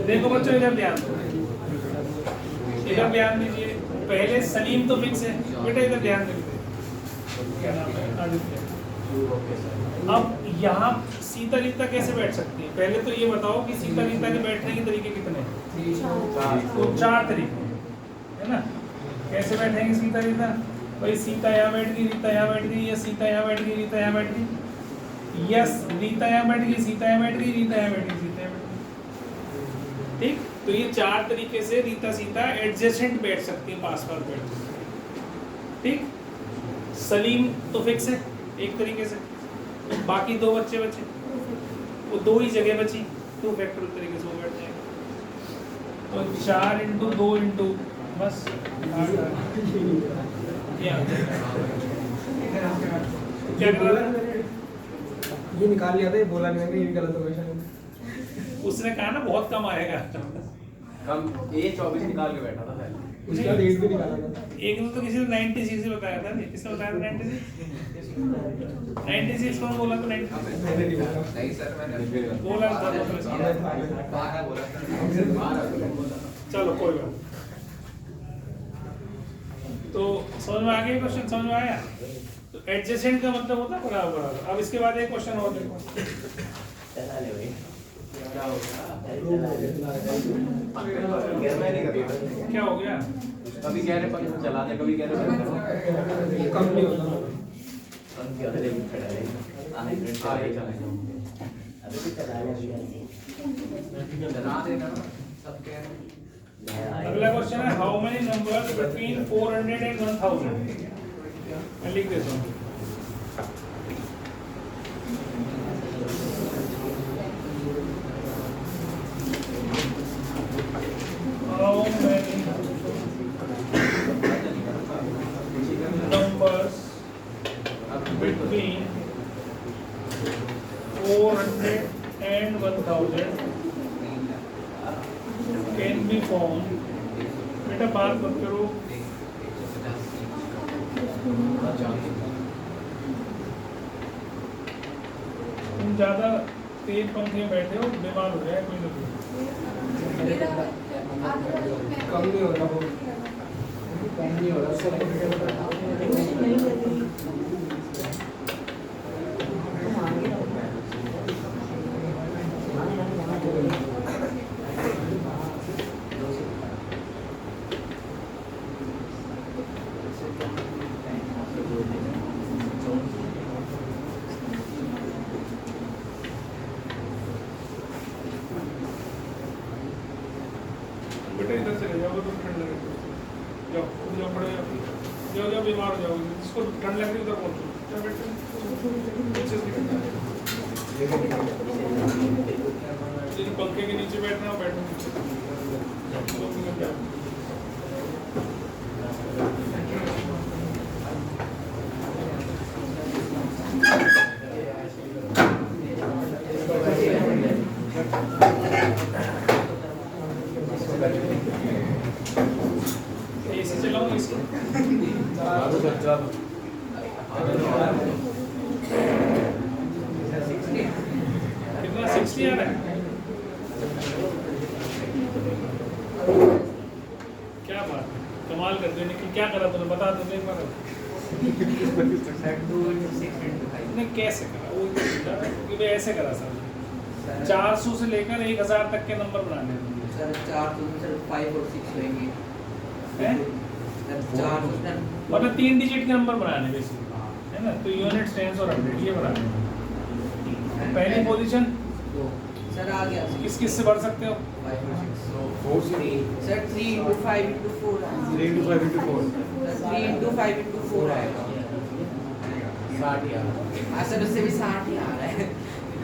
देखो बच्चों इधर ध्यान दो, इधर ध्यान दीजिए। पहले सलीम तो फिक्स है बेटा, इधर ध्यान दीजिए। क्या नाम है? आदित्य। अब यहाँ सीता रीता कैसे बैठ सकती है? पहले तो ये बताओ कि सीता रीता के बैठने के तरीके कितने हैं? तो 4 तरीके है ना। कैसे बैठेंगे सीता रीता? भाई सीता यहाँ बैठ गई, रीता यहाँ बैठ गई, या सीता यहाँ बैठ गई, रीता यहाँ बैठ गई, यस रीता यहाँ बैठ गई, सीता यहाँ बैठ गई, रीता यहाँ बैठ गई, सीता यहाँ बैठ गई। ठीक, तो ये 4 तरीके से रीता सीता एडजेसेंट बैठ सकती है, पास पास बैठ सकती है। ठीक, सलीम तो फिक्स है एक तरीके से, तो बाकी 2 बच्चे बचे, वो 2 ही जगह बची, 2 फैक्टोरियल तरीके से वो बैठ जाएगा। तो 4 × 2 × बस क्या कर रहा था? ये निकाल लिया था, ये बोला नहीं ये गलत हो गया। उसने कहा ना बहुत कम आएगा। कम ये 24 निकाल के बैठा था पहले। उसका रेट भी निकाला था। एक ने तो किसी ने 96 से बताया था, किसने बताया था 96? 96 कौन बोला था? 96 नहीं सर मैंने बोला था। 12 बोला। चलो कोई बात। तो समझ में आ गया क्वेश्चन? समझ में आया? तो एडजेसेंट का मतलब होता है बराबर बराबर। अब इसके बाद एक क्वेश्चन और देखो, क्या हो गया? कभी कह रहे पंख चला दे, कभी कह रहे कम नहीं होता। चला देना सब कह रहे। अगला क्वेश्चन है how many numbers between 400 and 1000? मैं लिख देता हूँ। How many numbers between 400 and 1000 can be formed? बेटा बात मत करो। तुम ज्यादा तेज पंखे में बैठे हो, बीमार हो जाए कोई ना कोई। कम नहीं होता वो, कम नहीं होता। बेटा इधर चले जाओ तो ठंड लगेगी। जाओ जाओ पड़े जाओ जाओ, बीमार हो जाओगे। जिसको ठंड लग रही है उधर पहुंचो। क्या बेटे जिन पंखे के नीचे बैठना हो बैठो नीचे। एसी चलाओ एसी। कितना 60 आ रहा है? क्या बात है, कमाल कर दो। निखिल क्या करा तुमने, बता दो एक बार। नहीं कैसे करा वो, क्योंकि ऐसे करा सर। 400 से लेकर 1000 तक के नंबर बनाने हैं सर। 4 तो सर 5 और 6 होंगे हैं? सर। 4 मतलब 3 डिजिट के नंबर बनाने बेसिकली। है ना, तो यूनिट टेंस और हंड्रेड ये बना दें। पहली पोजीशन सर आ गया किस किस से बढ़ सकते हो? 5 और 6 4 से सर 3 into 5 into 4 आएगा 3 into 5 into 4 sir 3 into 5 into 4 आएगा 60 यार। हाँ सर उससे भी 60 ही आ रहा है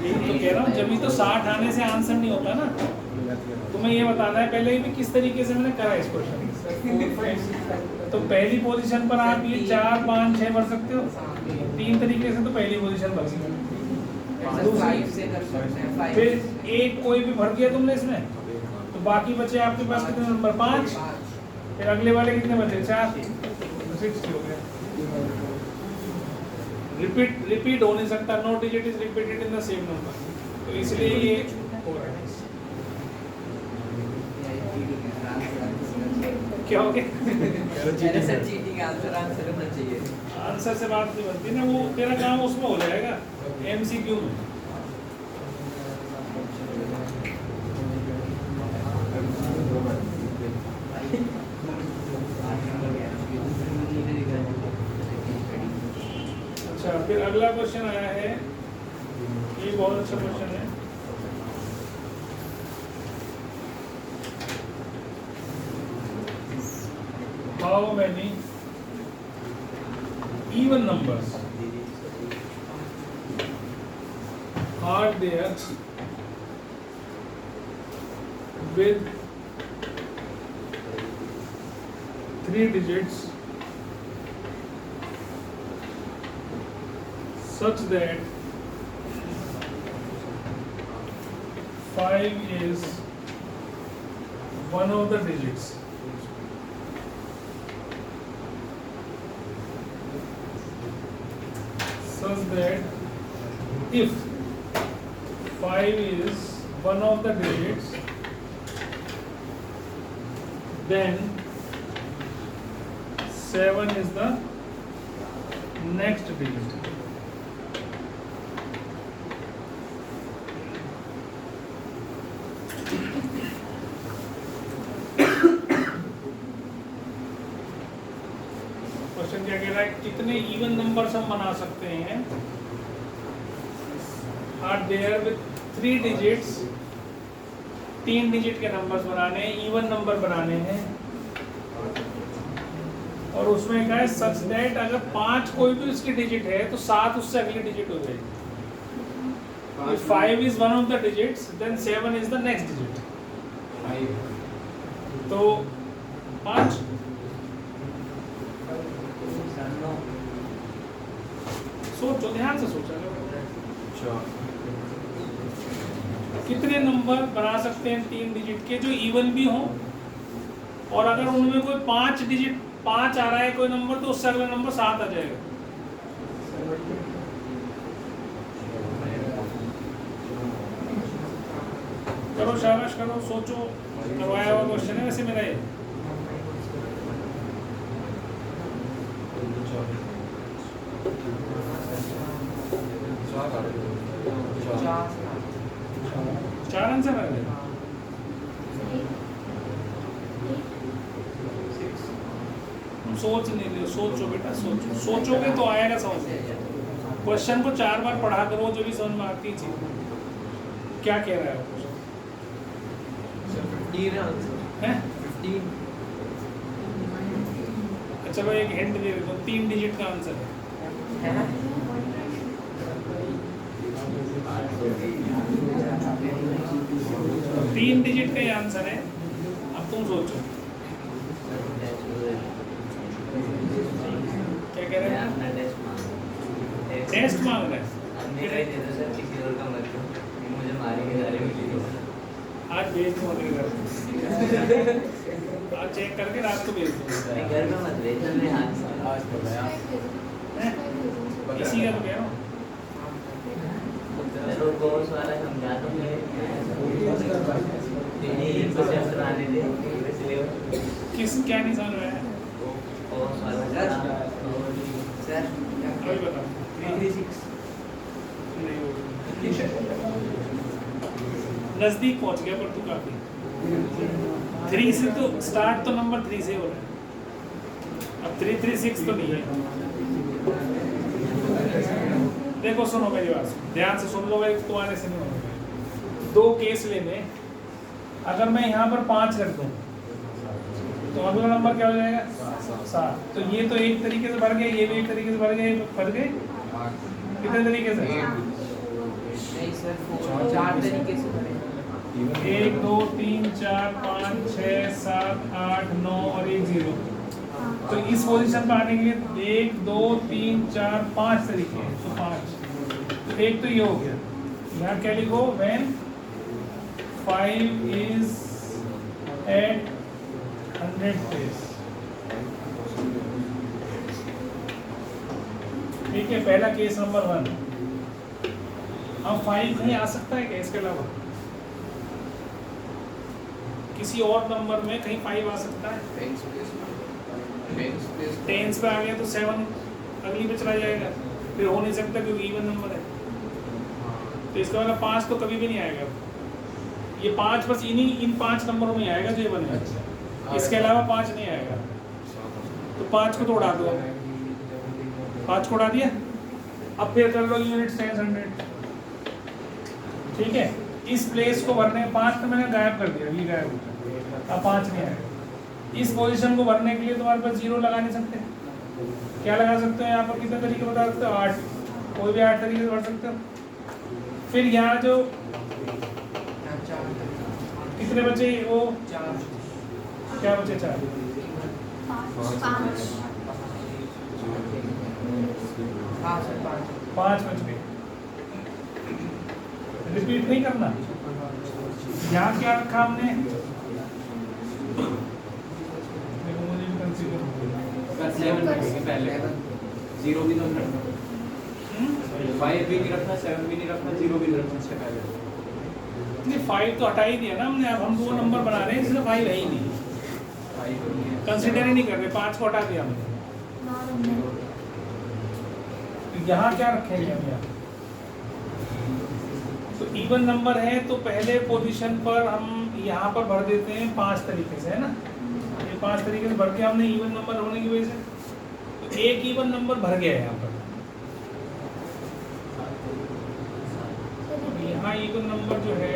यही तो कह रहा हूँ, जब भी तो 60 आने से आंसर नहीं होता ना। तुम्हें ये बताना है पहले भी किस तरीके से मैंने करा इस क्वेश्चन। तो पहली पोजीशन पर आप ये 4 5 6 भर सकते हो, 3 तरीके से तो पहली पोजीशन भर सकते हो। सर 5 से कर सकते हैं 5 फिर एक कोई भी भर दिया तुमने इसमें, तो बाकी बचे आपके पास कितने नंबर? 5। फिर अगले वाले कितने बचे? 4, 60 हो गया। रिपीट हो नहीं सकता, no digit is repeated in the same number, तो इसलिए ये हो रहा है। क्या हो गया? सर चीटिंग आंसर होना चाहिए आंसर से बात नहीं बनती ना, वो तेरा काम उसमें हो जाएगा एमसीक्यू में। अच्छा, फिर अगला क्वेश्चन आया है, ये बहुत अच्छा क्वेश्चन है। How many even numbers are there with 3 digits such that 5 is one of the digits? Such that if 5 is one of the digits, then 7 is the next digit. Question क्या कह रहा है? कितने इवन नंबर्स हम बना सकते हैं are there with 3 digits, 3 digit के नंबर्स बनाने हैं, इवन नंबर बनाने हैं। और उसमें क्या है? सच दैट अगर 5 कोई भी उसकी डिजिट है तो 7 उससे अगली डिजिट हो जाएगी। If 5 is one of the digits, then 7 is the next digit. तो 5 सोचो, ध्यान से सोचा करो। कितने नंबर बना सकते हैं 3 डिजिट के जो इवन भी हो, और अगर उनमें कोई 5 डिजिट 5 आ रहा है कोई नंबर, तो उससे अगला नंबर 7 आ जाएगा। करो, शाबाश करो, सोचो। करवाया हुआ क्वेश्चन है वैसे मेरा ये। चार आंसर आ गए। सोच नहीं लियो, सोचो बेटा, सोचो। सोचोगे तो आएगा समझ में। क्वेश्चन को 4 बार पढ़ा करो, जो भी समझ में आती चीज। क्या कह रहा है वो? 15 आंसर हैं? 15। अच्छा भाई, एक हिंट दे देता हूँ, 3 डिजिट का आंसर है। 3 डिजिट का ही आंसर है। अब तुम सोचो क्या कह रहे हैं? टेस्ट मांग रहे हैं। आज भेज दूँ अपने घर। आज चेक करके रात को भेज दूँ। इसी का तो कह रहा हूँ। किस क्या नहीं समझ में आया? अभी बताओ। 336 नहीं होगा। नजदीक पहुंच गया पर तू काफी। 3 से तो स्टार्ट तो नंबर 3 से हो रहा है। अब 336 तो नहीं है। देखो सुनो मेरी बात, ध्यान से सुन लो भाई, तुम्हारे से नहीं होगा। दो केस लेने, अगर मैं यहाँ पर 5 रख दूँ तो अगला नंबर क्या हो जाएगा? 7। तो ये तो एक तरीके से भर गया, ये भी एक तरीके से भर गए, भर गए कितने तरीके से? नहीं सर, 4 तरीके से बनेगा। 1 2 3 4 5 6 7 8 9 और 1 0। तो इस पोजीशन पर आने के लिए 1 2 3 4 5 तरीके हैं, तो 5। तो एक तो ये हो गया। यहाँ क्या लिखो? When 5 is at 100 place. ठीक है, पहला केस नंबर 1। अब 5 नहीं आ सकता है क्या इसके अलावा? किसी और नंबर में कहीं 5 आ सकता है? टेंस पे आ गया तो 7 अगली पे चला जाएगा, फिर हो नहीं सकता क्योंकि इवन नंबर है। तो इसका मतलब 5 तो कभी भी नहीं आएगा। ये 5 बस इन 5 नंबरों में आएगा जो इवन है, इसके अलावा 5 नहीं आएगा। तो 5 को तो उड़ा दो, 5 को उड़ा दिया। अब फिर कर लो यूनिट 100। ठीक है, इस प्लेस को भरने 5 तो मैंने गायब कर दिया, ये गायब हो गया, अब 5 नहीं आएगा। इस पोजीशन को भरने के लिए तुम्हारे पास 0 लगा नहीं सकते? क्या लगा सकते हो यहाँ पर? कितने तरीके बता सकते हो? 8। कोई भी 8 तरीके से भर सकते हो। फिर यहाँ जो कितने बचे? वो 4 क्या बचे? 4। 5 बच गए। रिपीट नहीं करना। यहाँ क्या रखा हमने? देखो मुझे भी कंसीडर हो गया। 7 रखेंगे पहले, 0 भी तो नहीं रखना, 5 भी नहीं रखना, 7 भी नहीं रखना, 0 भी नहीं रखना इससे पहले। नहीं, 5 तो हटा ही दिया ना हमने। अब हम 2 नंबर बना रहे हैं जिसमें 5 है ही नहीं, कंसीडर ही नहीं कर रहे। 5 को हटा दिया हमने। यहाँ क्या रखेंगे हम? यहाँ तो इवन नंबर है तो पहले पोजीशन पर हम यहाँ पर भर देते हैं 5 तरीके से, है ना? ये 5 तरीके से भर के हमने इवन नंबर होने की वजह से तो एक इवन नंबर भर गया है यहाँ पर। यहाँ इवन नंबर जो है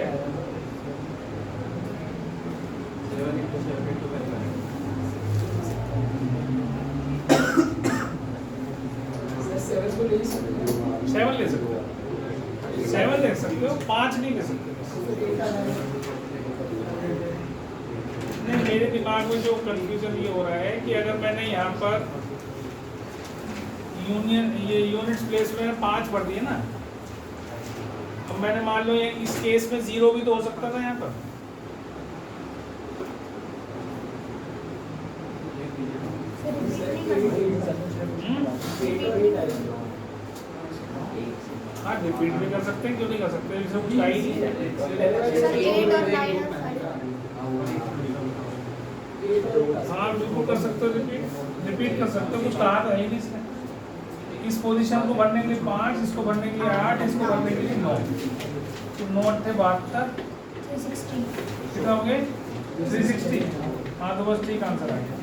7 को ले सकते हो। 7 ले सकते हो, 7 ले सकते हो, 5 नहीं ले सकते। नहीं, मेरे दिमाग में जो कंफ्यूजन ये हो रहा है कि अगर मैंने यहाँ पर यूनिट्स प्लेस में 5 भर दिए ना, अब मैंने मान लो ये इस केस में 0 भी तो हो सकता था यहाँ पर। हाँ, रिपीट भी कर सकते हैं, क्यों नहीं कर सकते? इसमें कुछ आई नहीं है। हाँ, बिल्कुल कर सकते हो, रिपीट कर सकते हो, कुछ कहा तो है ही नहीं इसने। इस पोजीशन को भरने के लिए 5, इसको भरने के लिए 8, इसको भरने के लिए 9। तो 9 × 72 कितना हो गए? 360। हाँ, तो बस ठीक आंसर आ गया,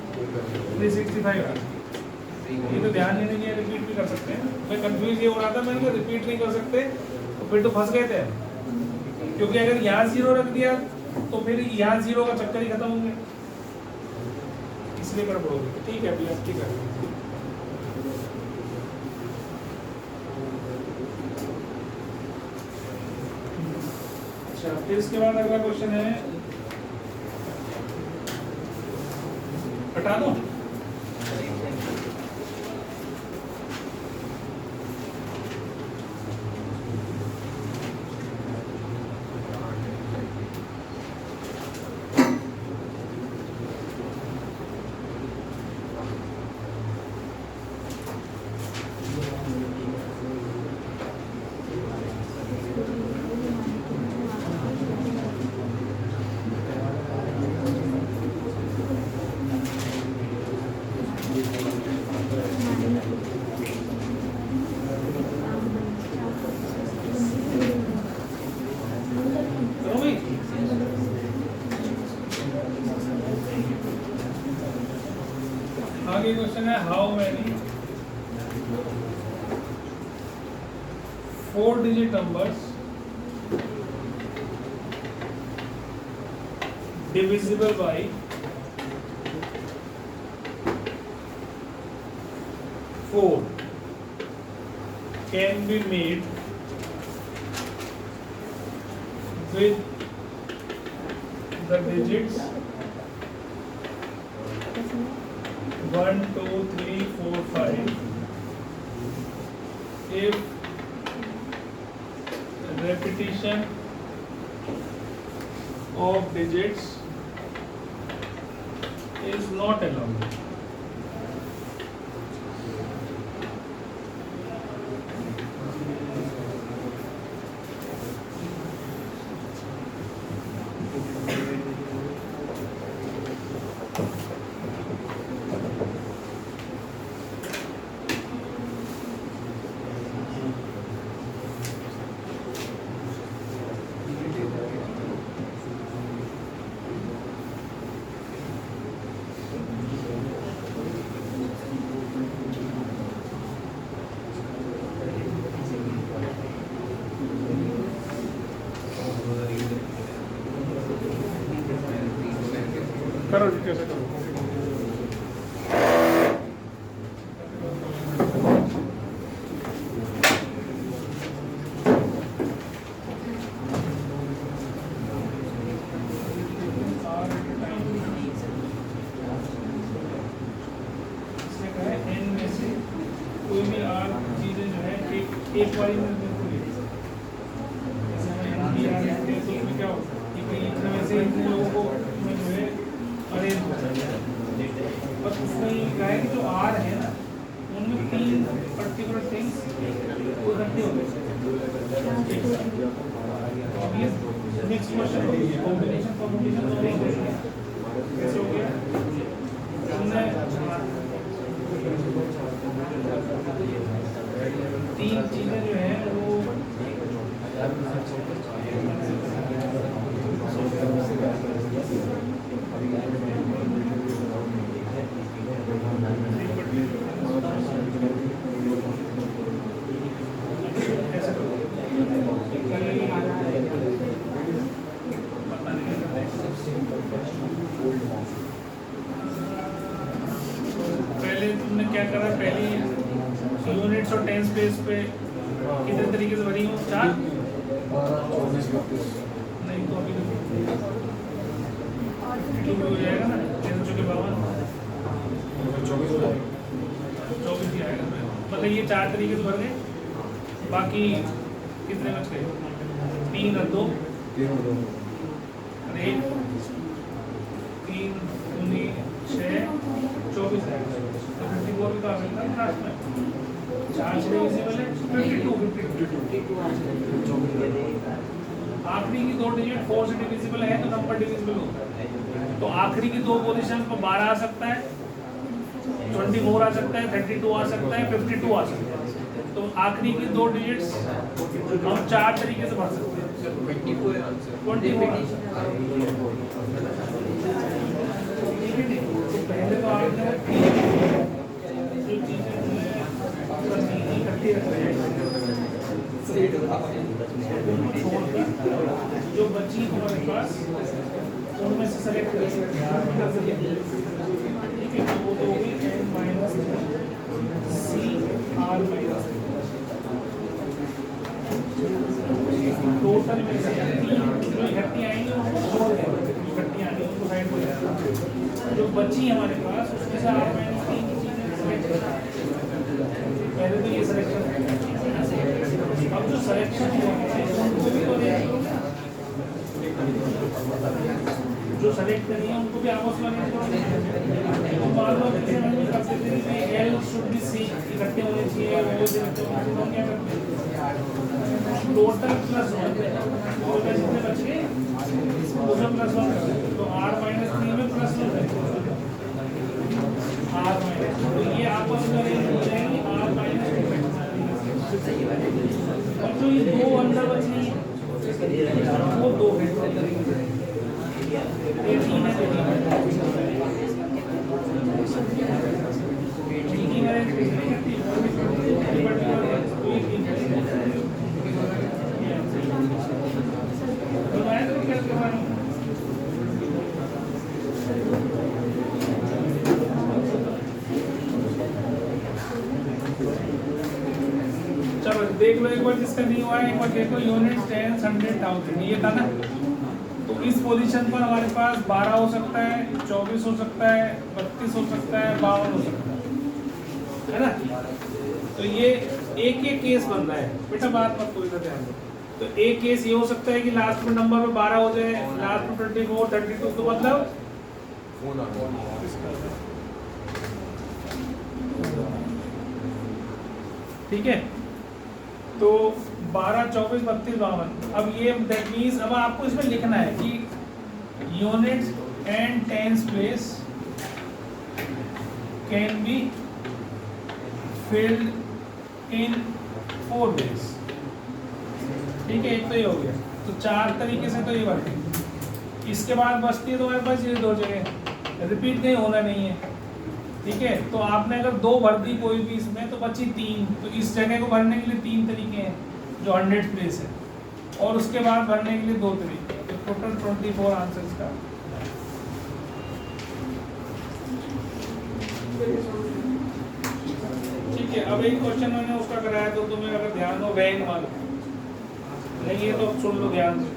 365। ये तो ध्यान ही नहीं है, रिपीट भी कर सकते हैं। मैं कंफ्यूज ये हो रहा था, मैंने कहा रिपीट नहीं कर सकते तो फिर तो फंस गए थे, क्योंकि अगर यहाँ 0 रख दिया तो फिर यहाँ 0 का चक्कर ही खत्म हो गया, इसलिए गड़बड़ हो गई। ठीक है भैया, ठीक है। अच्छा, फिर इसके बाद अगला क्वेश्चन है, हटा दो। आगे क्वेश्चन है, how many 4-digit numbers divisible by 4 can be made with the digits 1, 2, 3, 4, 5 if repetition of digits is not allowed. करो जी, कैसे करो? इसने कहा है n में से कोई भी r चीजें जो है एक बारी में बिल्कुल ही जैसे हम n की r लेते हैं तो उसमें क्या होता है कि भाई इतने में से इतने लोगों को में जो है अरेंज होता है। बस उसमें ये कहा है कि जो r है ना उनमें 3 पर्टिकुलर थिंग्स वो इकट्ठे होते हैं। अब ये नेक्स्ट क्वेश्चन कॉम्बिनेशन दोनों हो गया, कैसे हो गया? हमने 3 चीजें जो है वो पहले तुमने क्या करा, पहली यूनिट्स और टेंस बेस पे कितने तरीके से भरी हो? 4 नहीं तो अभी तो हो जाएगा ना, 3 चौके 52 24 ही आएगा। मतलब ये 4 तरीके से भर गए, बाकी कितने बच गए? 3 और 2 और 1 3 दूनी 6 24 आएगा। तो 54 भी तो आ सकता है लास्ट में। 4 से डिविजिबल है 52। आखिरी की 2 डिजिट 4 से डिविजिबल है तो नंबर डिविजिबल होता है। तो आखिरी की 2 पोजीशन पर 12 आ सकता है, 24 आ सकता है, 32 आ सकता है, 52 आ सकता है। तो आखिरी की 2 डिजिट्स हम 4 तरीके से भर सकते हैं। 24 है आंसर। 24 तो पहले तो आपने जो चीजें इकट्ठी रख रहे हैं जो बची हमारे पास उनमें से सेलेक्ट कर सकते हैं। ठीक है, तो वो तो होगी n minus C R minus total में से 3 जो इकट्ठी आएंगी उनको छोड़ देंगे, इकट्ठी आएंगी उनको साइड हो जाएगा। जो बची हमारे पास उसमें से आर माइनस 3 की चीजें सेलेक्ट करें। पहले तो ये सिलेक्शन है, अब जो सिलेक्शन हुआ है उनको भी तो देखेंगे, जो सेलेक्ट करिए उनको भी आपस में तो मान लो जैसे हम ये करते थे कि एल शुड बी सी इकट्ठे होने चाहिए, वो इकट्ठे होने चाहिए, तो क्या करते हैं टोटल प्लस 1 तो जितने बच गए उसमें प्लस 1 करते हैं। तो आर माइनस 3 में प्लस 1 करेंगे आर माइनस, तो ये आपस में हो जाएंगे आर माइनस 2। और जो ये 2 अंदर बची वो 2 है, ये 3 है, ठीक है। चलो देख लो एक बार, जिसका नहीं हुआ है एक बार देखो। यूनिट्स, टेंस, 100, 1000, ये था ना। तो इस पोजीशन पर हमारे पास 12 हो सकता है, 24 हो सकता है, 32 हो सकता है, 52 हो सकता है ना। तो ये एक एक केस बन रहा है बेटा, बात मत कोई ना ध्यान दो। तो एक केस ये हो सकता है कि लास्ट में नंबर में 12 हो जाए, लास्ट में 24, 32, तो मतलब फोन आ गया। ठीक है। तो 12, 24, 32, 52। अब ये दैट मीन्स अब आपको इसमें लिखना है कि units and tens place can be filled in 4 ways। ठीक है, एक तो ये हो गया। तो 4 तरीके से तो ये वर्क। इसके बाद बचती है तुम्हारे पास ये 2 जगह, रिपीट कहीं होना नहीं है। ठीक है, तो आपने अगर 2 भर दी कोई भी इसमें तो बची 3। तो इस जगह को भरने के लिए 3 तरीके हैं जो 100 प्लेस है, और उसके बाद भरने के लिए 2 तरीके। तो टोटल 24 आंसर का। ठीक है, अब एक क्वेश्चन मैंने उसका कराया तो तुम्हें अगर ध्यान हो वैन वाला नहीं है तो अब सुन लो ध्यान से।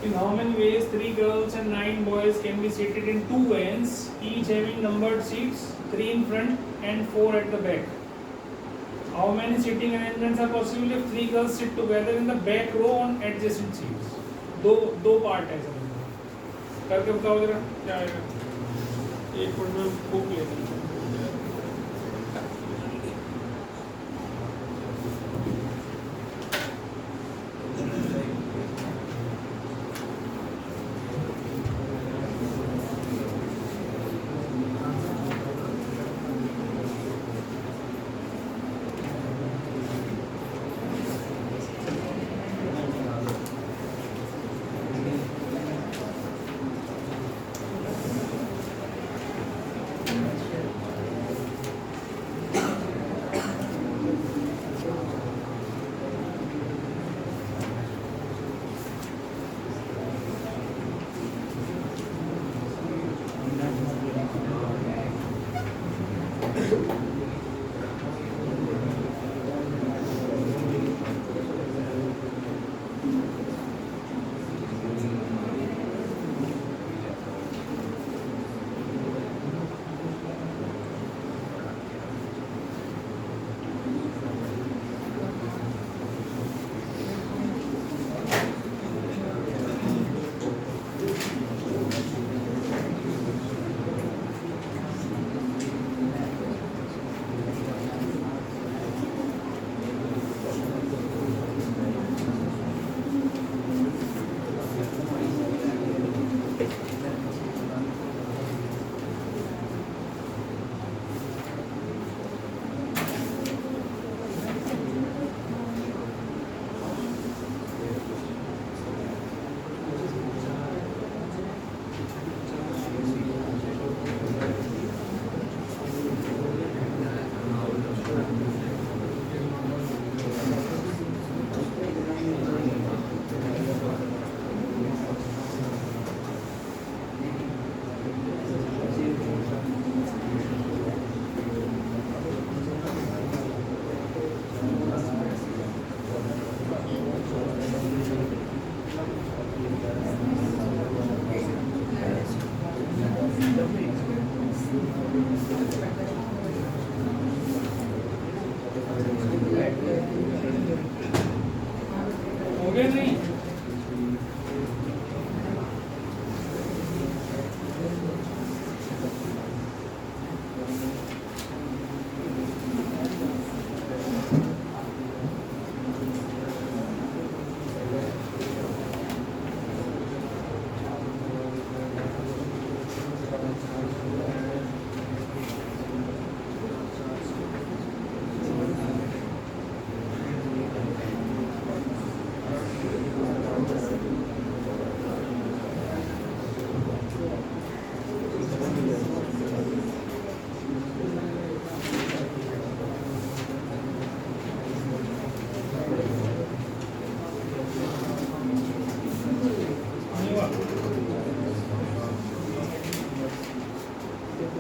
In how many ways 3 girls and 9 boys can be seated in 2 vans, each having numbered seats, 3 in front and 4 at the back? How many seating arrangements are possible if 3 girls sit together in the back row on adjacent seats? दो part है sir, करके बताओ जरा क्या आएगा। एक minute में book ले लेंगे।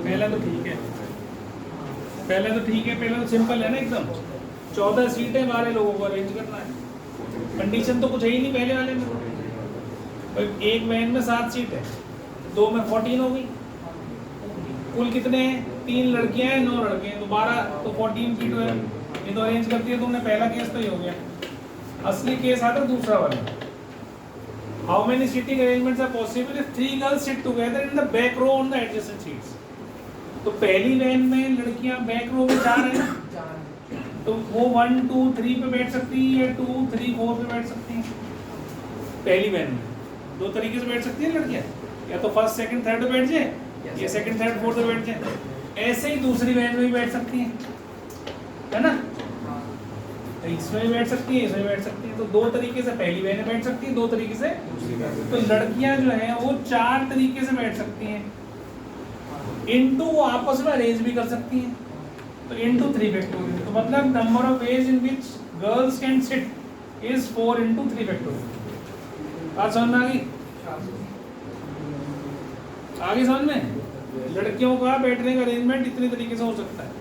पहला तो ठीक है, पहले तो ठीक है, पहले तो सिंपल है ना एकदम। 14 सीटें 12 लोगों को अरेंज करना है, कंडीशन तो कुछ है ही नहीं पहले वाले में। भाई एक वैन में 7 सीट है, 2 में 14 हो गई। कुल कितने हैं? 3 लड़कियां हैं, 9 लड़के हैं, तो 12 तो 14 सीट है। ये तो अरेंज कर दिया तुमने, पहला केस तो ये हो गया। असली केस आता है दूसरा वाला। How many seating arrangements are possible if 3 girls sit together in the back row on the adjacent seats. तो पहली वैन में लड़कियां बैक रो में 4 हैं, तो वो 1 2 3 पे बैठ सकती है या 2 3 4 पे बैठ सकती हैं। पहली वैन में 2 तरीके से बैठ सकती है लड़कियां, या तो फर्स्ट सेकंड थर्ड पे बैठ जाए या सेकंड थर्ड फोर्थ पे बैठ जाए। ऐसे ही दूसरी वैन में भी बैठ सकती हैं, है ना? तो इसमें भी बैठ सकती है, इसमें भी बैठ सकती है। तो 2 तरीके से पहली वैन में बैठ सकती है, 2 तरीके से। तो लड़कियां जो है वो 4 तरीके से बैठ सकती हैं। इनटू वो आपस में अरेंज भी कर सकती हैं, तो इनटू 3 फैक्टोरियल। तो मतलब number of ways in which girls can sit is 4 × 3 factorial. बात समझ में आ गई? आगे समझ में? लड़कियों का बैठने का अरेंजमेंट इतने तरीके से हो सकता है।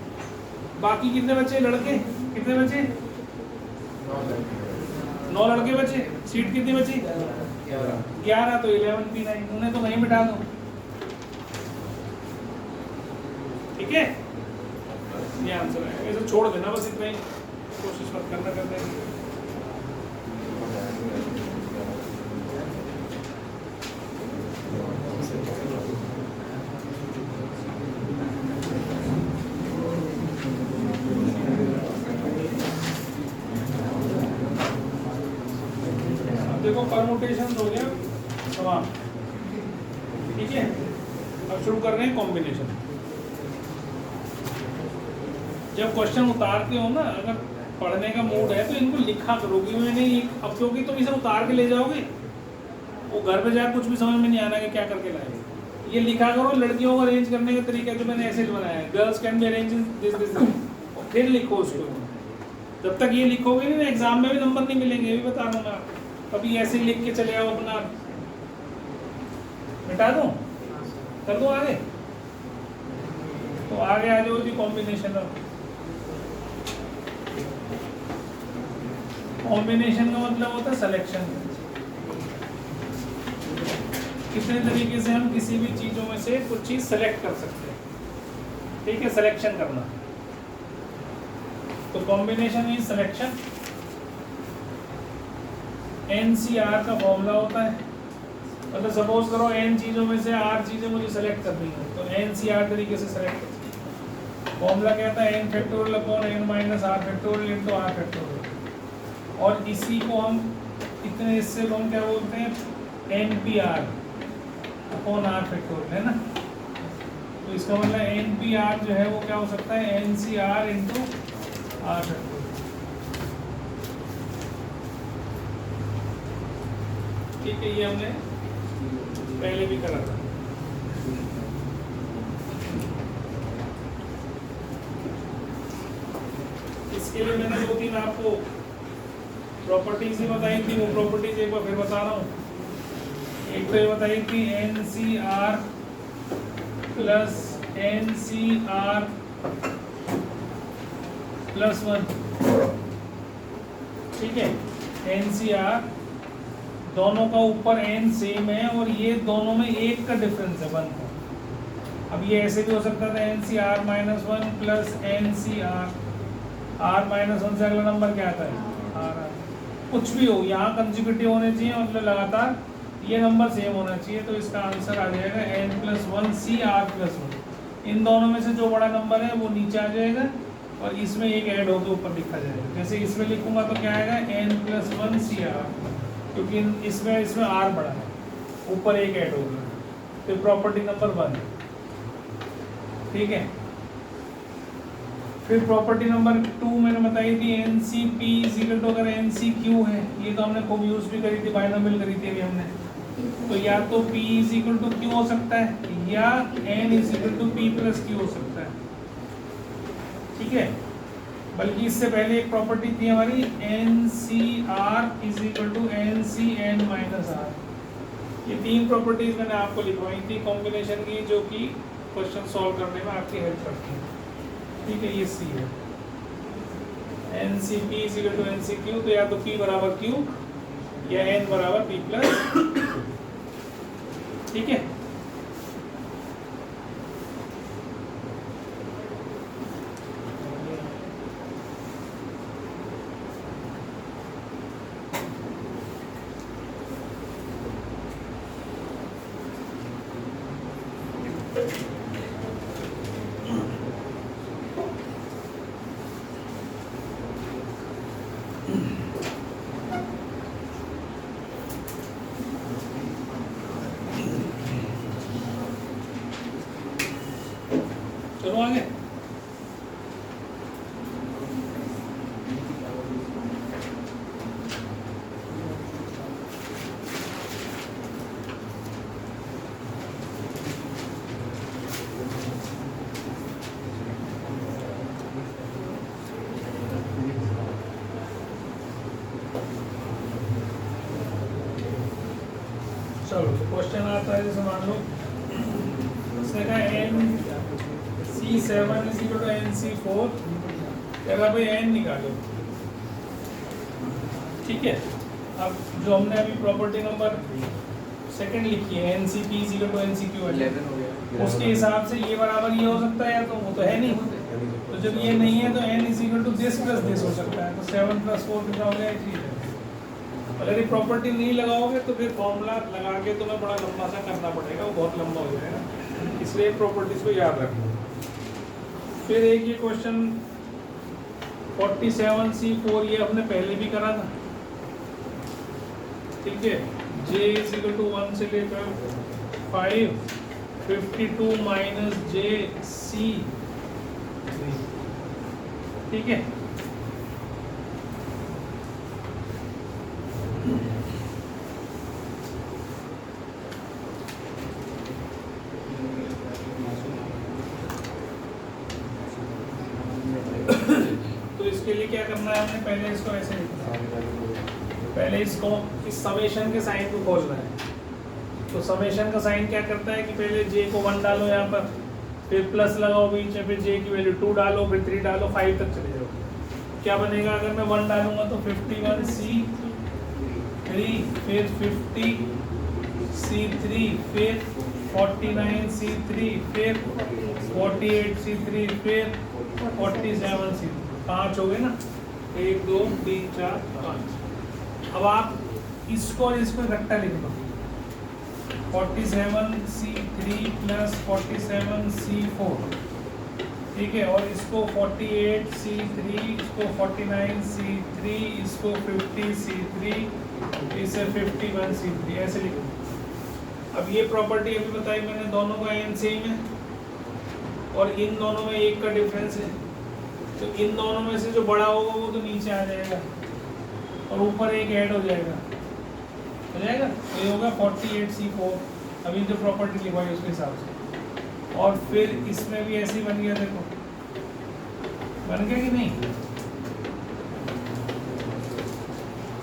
बाकी कितने बचे लड़के? कितने बचे? 9 लड़के बचे। सीट कितनी बची? 11। तो 11 P9 उन्हें तो वहीं बिठा दो, ठीक है? ये आंसर है। ऐसे छोड़ देना बस, इतना ही, कोशिश मत करना करने की। देखो परमुटेशन हो गया तमाम, ठीक है? अब शुरू कर रहे हैं कॉम्बिनेशन। जब क्वेश्चन उतारते हो ना, अगर पढ़ने का मूड है तो इनको लिखा करो कि मैंने अब, क्योंकि तुम इसे उतार के ले जाओगे, वो घर पे जाकर कुछ भी समझ में नहीं आना कि क्या करके लाए। ये लिखा करो लड़कियों को अरेंज करने का तरीका जो मैंने ऐसे बनाया है, girls can be arrange this this, और फिर लिखो उसको। जब तक ये लिखोगे नहीं, एग्जाम में भी नंबर नहीं मिलेंगे, ये भी बता दूंगा। कभी ऐसे लिख के चले आओ अपना, मिटा दूं, कर दो आगे। तो आगे आ जाओ जी कॉम्बिनेशन। कॉम्बिनेशन का मतलब होता है सिलेक्शन। कितने तरीके से हम किसी भी चीजों में से कुछ चीज सेलेक्ट कर सकते हैं, ठीक है? सिलेक्शन करना। तो कॉम्बिनेशन इज सिलेक्शन। NCR का फॉर्मूला होता है, मतलब सपोज करो n चीजों में से R चीजें मुझे सेलेक्ट करनी है, तो NCR तरीके से सेलेक्ट करती है। फॉर्मूला कहता है n factorial upon n minus r factorial into r factorial. और इसी को हम इतने हिस्से को हम क्या बोलते हैं? NPR अपॉन r फैक्टोरियल, है ना? तो इसका मतलब NPR जो है वो क्या हो सकता है? NCR into r factorial. ठीक है, ये हमने पहले भी करा था। इसके लिए मैंने 2-3 आपको प्रॉपर्टीज ही बताई थी, वो प्रॉपर्टीज एक बार फिर बता रहा हूँ। एक तो ये बताई थी NCR प्लस NCR प्लस 1, ठीक है? NCR दोनों का ऊपर n सेम है और ये दोनों में 1 का डिफरेंस है 1 का। अब ये ऐसे भी हो सकता था NCR minus 1 plus NCR, R minus 1 से अगला नंबर क्या आता है? R। कुछ भी हो, यहाँ कंसेक्यूटिव होने चाहिए, मतलब लगातार ये नंबर सेम होना चाहिए। तो इसका आंसर आ जाएगा n प्लस 1 CR प्लस 1। इन दोनों में से जो बड़ा नंबर है वो नीचे आ जाएगा और इसमें एक ऐड होकर ऊपर लिखा जाएगा। जैसे इसमें लिखूंगा तो क्या आएगा? n प्लस 1 CR, क्योंकि इसमें R बड़ा है, ऊपर एक ऐड होगा। फिर प्रॉपर्टी नंबर 1, ठीक है? फिर प्रॉपर्टी नंबर 2 मैंने बताई थी NCP इक्वल टू, अगर NCQ है, ये तो हमने खूब यूज भी करी थी, बाइनोमियल करी थी अभी हमने। तो या तो P इक्वल टू Q हो सकता है या N equal to P plus Q हो सकता है, ठीक है? बल्कि इससे पहले एक प्रॉपर्टी थी हमारी NCR is equal to NCN minus R। ये 3 प्रॉपर्टीज मैंने आपको लिखवाई थी कॉम्बिनेशन की, जो कि क्वेश्चन सॉल्व करने में आपकी हेल्प करती है। ठीक है, ये सी है। N C P is equal to N C Q, तो या तो पी बराबर क्यू या एन बराबर पी प्लस। ठीक है, चलो आगे। चलो क्वेश्चन आता है, जैसे मान लो इसने कहा N C7 is equal to NC4, कहता भाई n निकालो। ठीक है, अब जो हमने अभी प्रॉपर्टी नंबर सेकंड लिखी है NCP is equal to NCQ, 11 हो गया। उसके हिसाब से ये बराबर ये हो सकता है, या तो वो तो है नहीं, तो जब ये नहीं है तो n is equal to this plus this हो सकता है। तो 7 + 4 कितना हो गया, 3 है। अगर ये प्रॉपर्टी नहीं लगाओगे तो फिर फॉर्मूला लगा के तुम्हें बड़ा लंबा सा करना पड़ेगा, वो बहुत लंबा हो जाएगा, इसलिए प्रॉपर्टीज को याद रखो। फिर एक ये क्वेश्चन 47C4, ये हमने पहले भी करा था। ठीक है, J इज इक्वल टू 1 से लेकर 5, 52 माइनस JC। ठीक है, तो इसके लिए क्या करना है, हमने पहले इसको ऐसे लिखना है। पहले इसको इस समेशन के साइन को खोजना है। तो समेशन का साइन क्या करता है कि पहले j को 1 डालो यहाँ पर, फिर प्लस लगाओ बीच में, फिर j की वैल्यू 2 डालो, फिर 3 डालो, 5 तक चले जाओ। क्या बनेगा, अगर मैं 1 डालूंगा तो 51C3, फिर 50C3, फिर 49C3, फिर 48C3, फिर 47C3, 5 हो गए ना, 1 2 3 4 5। अब आप इसको और इसको इकट्ठा लिख दो, 47C3 प्लस 47C4। ठीक है, और इसको 48C3, इसको 49C3, इसको 50C3, इसे 51C3, ऐसे लिखो। अब ये प्रॉपर्टी अभी बताई मैंने, दोनों का n सेम है और इन दोनों में 1 का डिफरेंस है, तो इन दोनों में से जो बड़ा होगा वो तो नीचे आ जाएगा और ऊपर एक ऐड हो जाएगा, तो ये होगा 48C4। अभी जो प्रॉपर्टी लिखवाई उसके हिसाब से। और फिर इसमें भी ऐसे ही बन गया, देखो बन गया कि नहीं,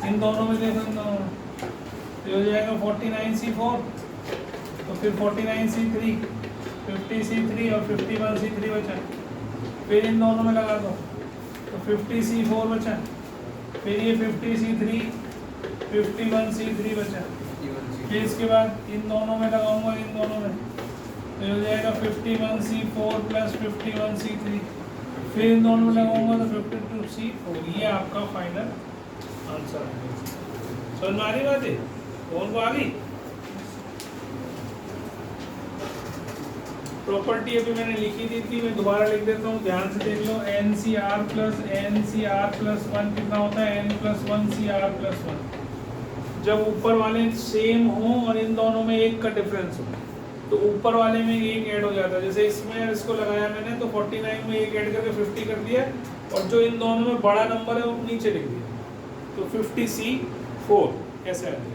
इन दोनों में देखो, इन दोनों ये हो जाएगा 49C4, तो फिर 49C3, 50C3 और 51C3 बचा। फिर इन दोनों में लगा दो तो 50C4 बचा, फिर ये 50C3, 51C3 बचा। फिर इसके बाद इन दोनों में लगाऊंगा, इन दोनों में तो हो जाएगा 51C4 प्लस 51C3, फिर इन दोनों में लगाऊंगा तो 52C4। ये आपका फाइनल आंसर है। समझ में आ रही बात है, कौन को आ गई? प्रॉपर्टी अभी मैंने लिखी थी, मैं दोबारा लिख देता हूँ, ध्यान से देख लो। NCR प्लस 1 कितना होता है, N प्लस 1 CR प्लस 1। जब ऊपर वाले सेम हो और इन दोनों में 1 का डिफरेंस हो तो ऊपर वाले में 1 ऐड हो जाता है। जैसे इसमें इसको लगाया मैंने तो 49 में 1 ऐड करके 50 कर दिया, और जो इन दोनों में बड़ा नंबर है वो नीचे लिख दिया, तो 50C4 ऐसे आ जाएगा।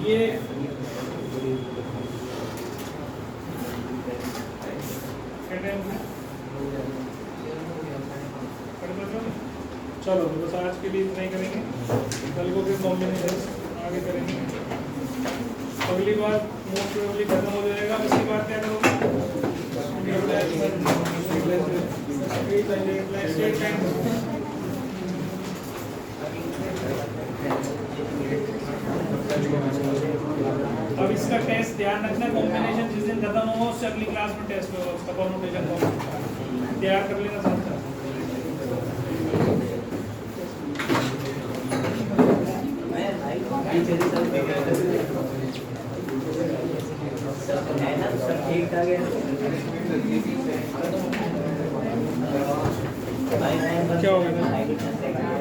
ये चलो तो बस आज के लिए इतना ही करेंगे, कल को फिर कॉम्बिनेशन आगे करेंगे। अगली बार मोस्ट प्रोबेबली खत्म हो जाएगा। इसके बाद क्या करोगे? अब इसका टेस्ट ध्यान रखना, कॉम्बिनेशन जिस दिन खत्म होगा उससे अगली क्लास में टेस्ट होगा उसका परम्यूटेशन को तैयार कर लेना साथ साथ। ठीक ठाक है।